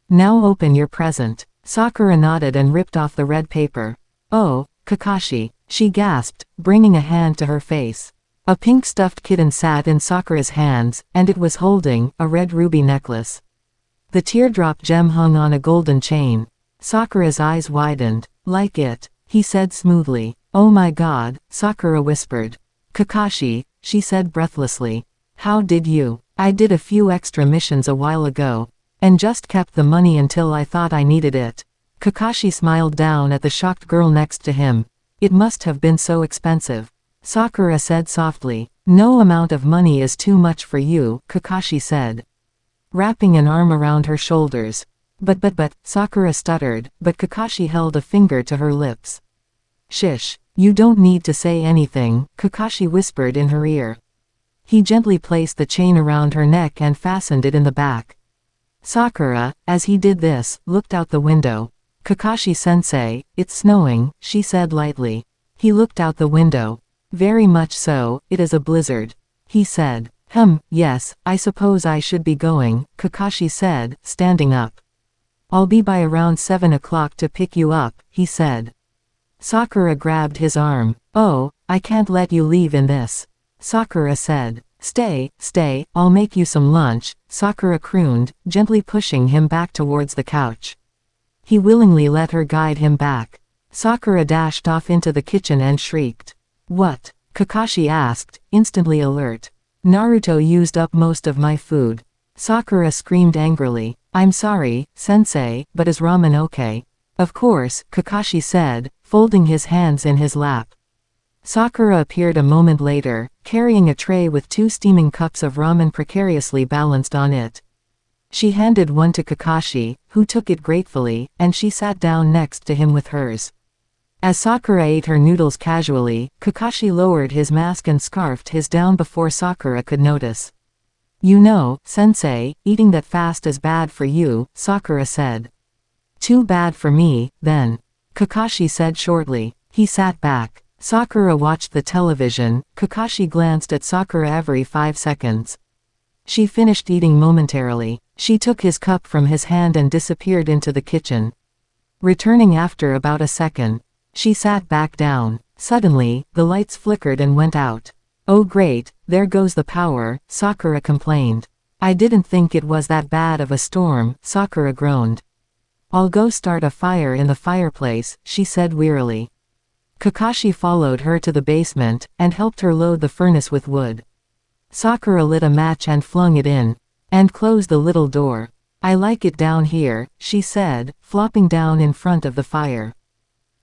Now open your present. Sakura nodded and ripped off the red paper. Oh, Kakashi, she gasped, bringing a hand to her face. A pink stuffed kitten sat in Sakura's hands, and it was holding a red ruby necklace. The teardrop gem hung on a golden chain. Sakura's eyes widened. Like it, he said smoothly. Oh my god, Sakura whispered. Kakashi, she said breathlessly. How did you? I did a few extra missions a while ago, and just kept the money until I thought I needed it. Kakashi smiled down at the shocked girl next to him. It must have been so expensive. Sakura said softly. No amount of money is too much for you, Kakashi said, wrapping an arm around her shoulders. But, Sakura stuttered, but Kakashi held a finger to her lips. Shish, you don't need to say anything, Kakashi whispered in her ear. He gently placed the chain around her neck and fastened it in the back. Sakura, as he did this, looked out the window. Kakashi-sensei, it's snowing, she said lightly. He looked out the window. Very much so, it is a blizzard, he said. Yes, I suppose I should be going, Kakashi said, standing up. I'll be by around 7 o'clock to pick you up, he said. Sakura grabbed his arm. Oh, I can't let you leave in this, Sakura said. Stay, I'll make you some lunch, Sakura crooned, gently pushing him back towards the couch. He willingly let her guide him back. Sakura dashed off into the kitchen and shrieked. What? Kakashi asked, instantly alert. Naruto used up most of my food. Sakura screamed angrily. I'm sorry, sensei, but is ramen okay? Of course, Kakashi said, folding his hands in his lap. Sakura appeared a moment later, carrying a tray with 2 steaming cups of ramen precariously balanced on it. She handed one to Kakashi, who took it gratefully, and she sat down next to him with hers. As Sakura ate her noodles casually, Kakashi lowered his mask and scarfed his down before Sakura could notice. You know, sensei, eating that fast is bad for you, Sakura said. Too bad for me, then, Kakashi said shortly. He sat back. Sakura watched the television. Kakashi glanced at Sakura every 5 seconds. She finished eating momentarily. She took his cup from his hand and disappeared into the kitchen. Returning after about a second, she sat back down. Suddenly, the lights flickered and went out. Oh great, there goes the power, Sakura complained. I didn't think it was that bad of a storm, Sakura groaned. I'll go start a fire in the fireplace, she said wearily. Kakashi followed her to the basement, and helped her load the furnace with wood. Sakura lit a match and flung it in, and closed the little door. I like it down here, she said, flopping down in front of the fire.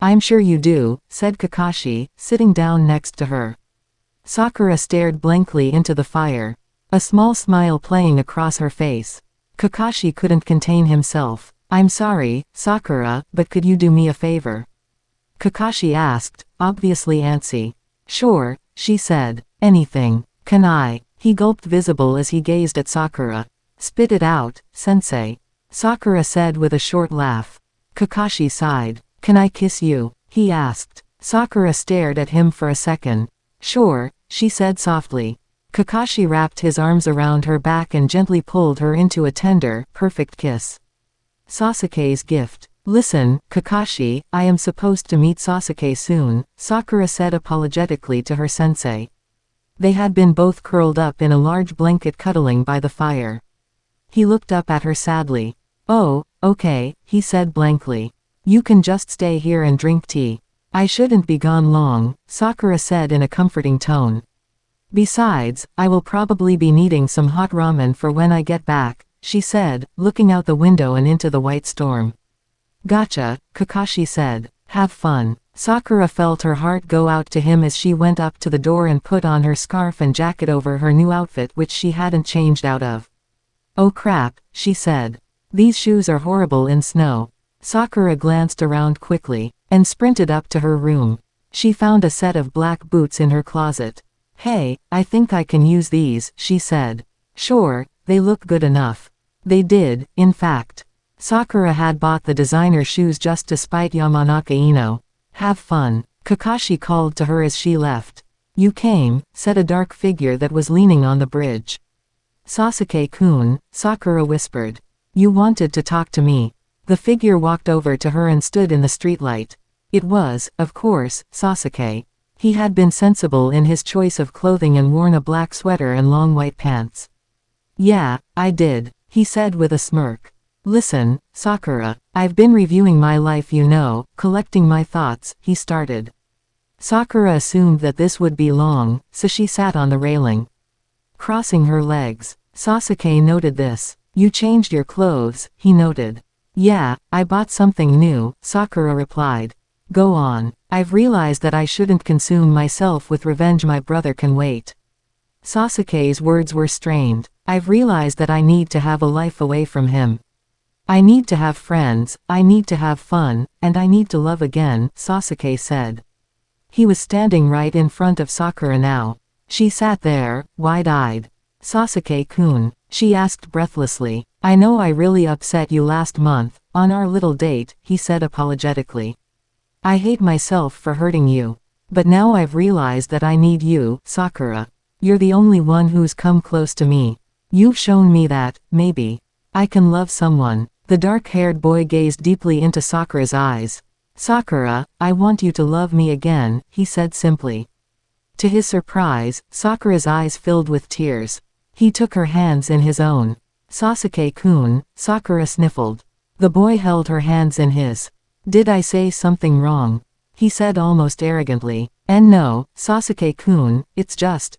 I'm sure you do, said Kakashi, sitting down next to her. Sakura stared blankly into the fire, a small smile playing across her face. Kakashi couldn't contain himself. I'm sorry, Sakura, but could you do me a favor? Kakashi asked, obviously antsy. Sure, she said. Anything. Can I? He gulped visible as he gazed at Sakura. Spit it out, sensei. Sakura said with a short laugh. Kakashi sighed. Can I kiss you? He asked. Sakura stared at him for a second. Sure, she said softly. Kakashi wrapped his arms around her back and gently pulled her into a tender, perfect kiss. Sasuke's gift. Listen, Kakashi, I am supposed to meet Sasuke soon, Sakura said apologetically to her sensei. They had been both curled up in a large blanket cuddling by the fire. He looked up at her sadly. Oh, okay, he said blankly. You can just stay here and drink tea. I shouldn't be gone long, Sakura said in a comforting tone. Besides, I will probably be needing some hot ramen for when I get back, she said, looking out the window and into the white storm. Gotcha, Kakashi said. Have fun. Sakura felt her heart go out to him as she went up to the door and put on her scarf and jacket over her new outfit which she hadn't changed out of. Oh crap, she said. These shoes are horrible in snow. Sakura glanced around quickly, and sprinted up to her room. She found a set of black boots in her closet. Hey, I think I can use these, she said. Sure, they look good enough. They did, in fact. Sakura had bought the designer shoes just to spite Yamanaka Ino. Have fun, Kakashi called to her as she left. You came, said a dark figure that was leaning on the bridge. Sasuke-kun, Sakura whispered. You wanted to talk to me. The figure walked over to her and stood in the streetlight. It was, of course, Sasuke. He had been sensible in his choice of clothing and worn a black sweater and long white pants. Yeah, I did, he said with a smirk. Listen, Sakura, I've been reviewing my life collecting my thoughts, he started. Sakura assumed that this would be long, so she sat on the railing, crossing her legs. Sasuke noted this. You changed your clothes, he noted. Yeah, I bought something new, Sakura replied. Go on. I've realized that I shouldn't consume myself with revenge. My brother can wait. Sasuke's words were strained. I've realized that I need to have a life away from him. I need to have friends, I need to have fun, and I need to love again, Sasuke said. He was standing right in front of Sakura now. She sat there, wide-eyed. Sasuke-kun, she asked breathlessly. I know I really upset you last month, on our little date, he said apologetically. I hate myself for hurting you. But now I've realized that I need you, Sakura. You're the only one who's come close to me. You've shown me that, maybe, I can love someone. The dark-haired boy gazed deeply into Sakura's eyes. Sakura, I want you to love me again, he said simply. To his surprise, Sakura's eyes filled with tears. He took her hands in his own. Sasuke-kun, Sakura sniffled. The boy held her hands in his. Did I say something wrong? He said almost arrogantly. And no, Sasuke-kun, it's just.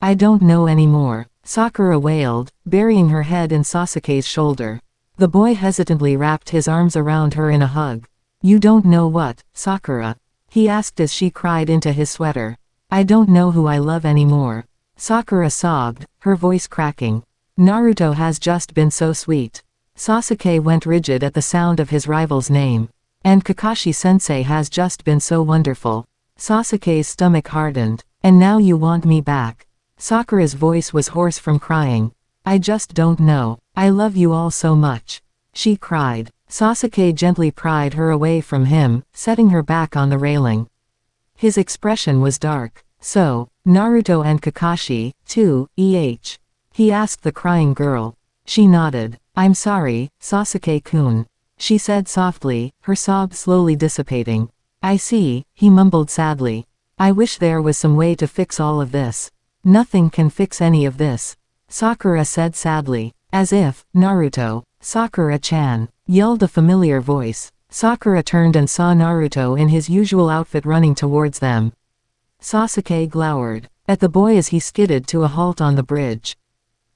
I don't know anymore. Sakura wailed, burying her head in Sasuke's shoulder. The boy hesitantly wrapped his arms around her in a hug. You don't know what, Sakura? He asked as she cried into his sweater. I don't know who I love anymore. Sakura sobbed, her voice cracking. Naruto has just been so sweet. Sasuke went rigid at the sound of his rival's name. And Kakashi-sensei has just been so wonderful. Sasuke's stomach hardened. And now you want me back. Sakura's voice was hoarse from crying. I just don't know. I love you all so much. She cried. Sasuke gently pried her away from him, setting her back on the railing. His expression was dark. So, Naruto and Kakashi, too, he asked the crying girl. She nodded. I'm sorry, Sasuke-kun. She said softly, her sobs slowly dissipating. I see, he mumbled sadly. I wish there was some way to fix all of this. Nothing can fix any of this. Sakura said sadly. As if, Naruto, Sakura-chan, yelled a familiar voice. Sakura turned and saw Naruto in his usual outfit running towards them. Sasuke glowered at the boy as he skidded to a halt on the bridge.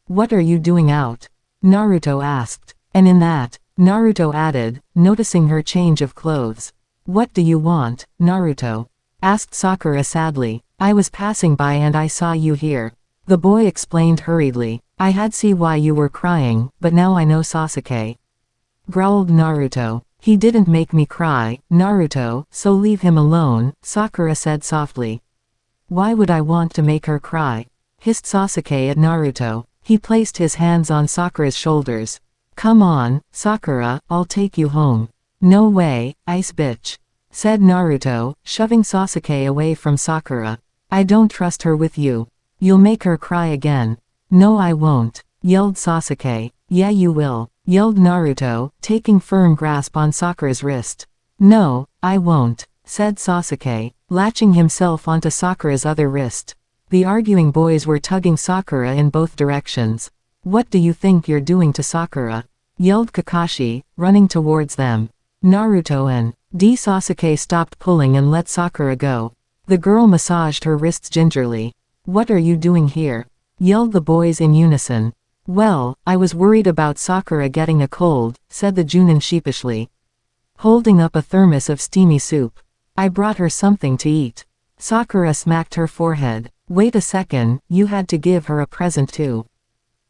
What are you doing out? Naruto asked. And in that, Naruto added, noticing her change of clothes. What do you want, Naruto? Asked Sakura sadly. I was passing by and I saw you here. The boy explained hurriedly. I had see why you were crying, but now I know Sasuke. growled Naruto. He didn't make me cry, Naruto, so leave him alone, Sakura said softly. Why would I want to make her cry? Hissed Sasuke at Naruto. He placed his hands on Sakura's shoulders. Come on, Sakura, I'll take you home. No way, ice bitch, said Naruto, shoving Sasuke away from Sakura. I don't trust her with you. You'll make her cry again. No I won't, yelled Sasuke. Yeah you will, yelled Naruto, taking firm grasp on Sakura's wrist. No, I won't, said Sasuke, latching himself onto Sakura's other wrist. The arguing boys were tugging Sakura in both directions. What do you think you're doing to Sakura? Yelled Kakashi, running towards them. Naruto and Sasuke stopped pulling and let Sakura go. The girl massaged her wrists gingerly. What are you doing here? Yelled the boys in unison. Well, I was worried about Sakura getting a cold, said the Junin sheepishly, holding up a thermos of steamy soup. I brought her something to eat. Sakura smacked her forehead. Wait a second, you had to give her a present too.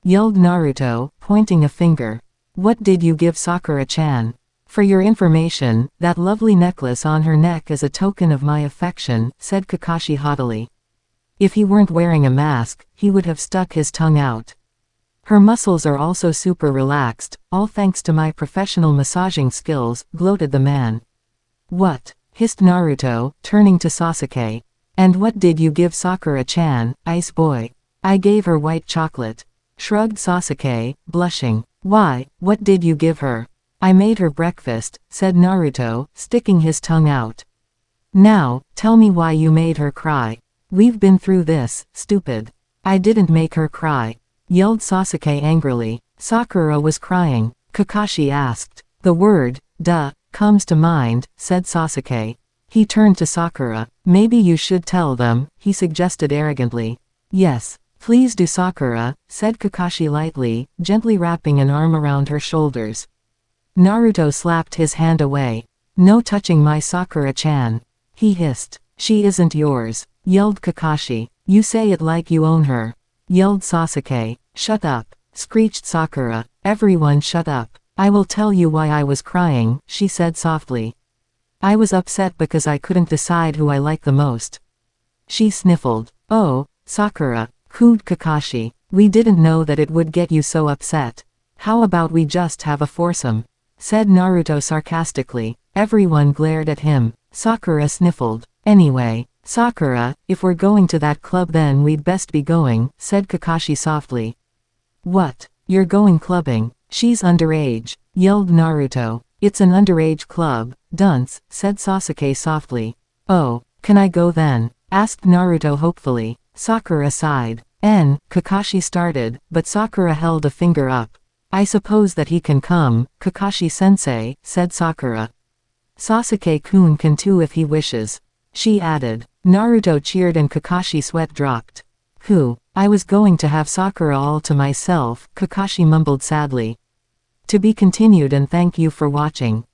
Yelled Naruto, pointing a finger. What did you give Sakura-chan? For your information, that lovely necklace on her neck is a token of my affection, said Kakashi haughtily. If he weren't wearing a mask, he would have stuck his tongue out. Her muscles are also super relaxed, all thanks to my professional massaging skills, gloated the man. What? Hissed Naruto, turning to Sasuke. And what did you give Sakura-chan, ice boy? I gave her white chocolate. Shrugged Sasuke, blushing. Why, what did you give her? I made her breakfast, said Naruto, sticking his tongue out. Now, tell me why you made her cry. We've been through this, stupid. I didn't make her cry, yelled Sasuke angrily. Sakura was crying, Kakashi asked. The word, duh, comes to mind, said Sasuke. He turned to Sakura. Maybe you should tell them, he suggested arrogantly. Yes, please do Sakura, said Kakashi lightly, gently wrapping an arm around her shoulders. Naruto slapped his hand away. No touching my Sakura-chan. He hissed. She isn't yours, yelled Kakashi. You say it like you own her, yelled Sasuke. Shut up, screeched Sakura. Everyone shut up. I will tell you why I was crying, she said softly. I was upset because I couldn't decide who I like the most. She sniffled. Oh, Sakura, cooed Kakashi. We didn't know that it would get you so upset. How about we just have a foursome? Said Naruto sarcastically. Everyone glared at him. Sakura sniffled. Anyway, Sakura, if we're going to that club then we'd best be going, said Kakashi softly. What? You're going clubbing? She's underage, yelled Naruto. It's an underage club, dunce, said Sasuke softly. Oh, can I go then? Asked Naruto hopefully. Sakura sighed. Kakashi started, but Sakura held a finger up. I suppose that he can come, Kakashi-sensei, said Sakura. Sasuke-kun can too if he wishes, she added. Naruto cheered and Kakashi's sweat dropped. I was going to have Sakura all to myself, Kakashi mumbled sadly. To be continued and thank you for watching.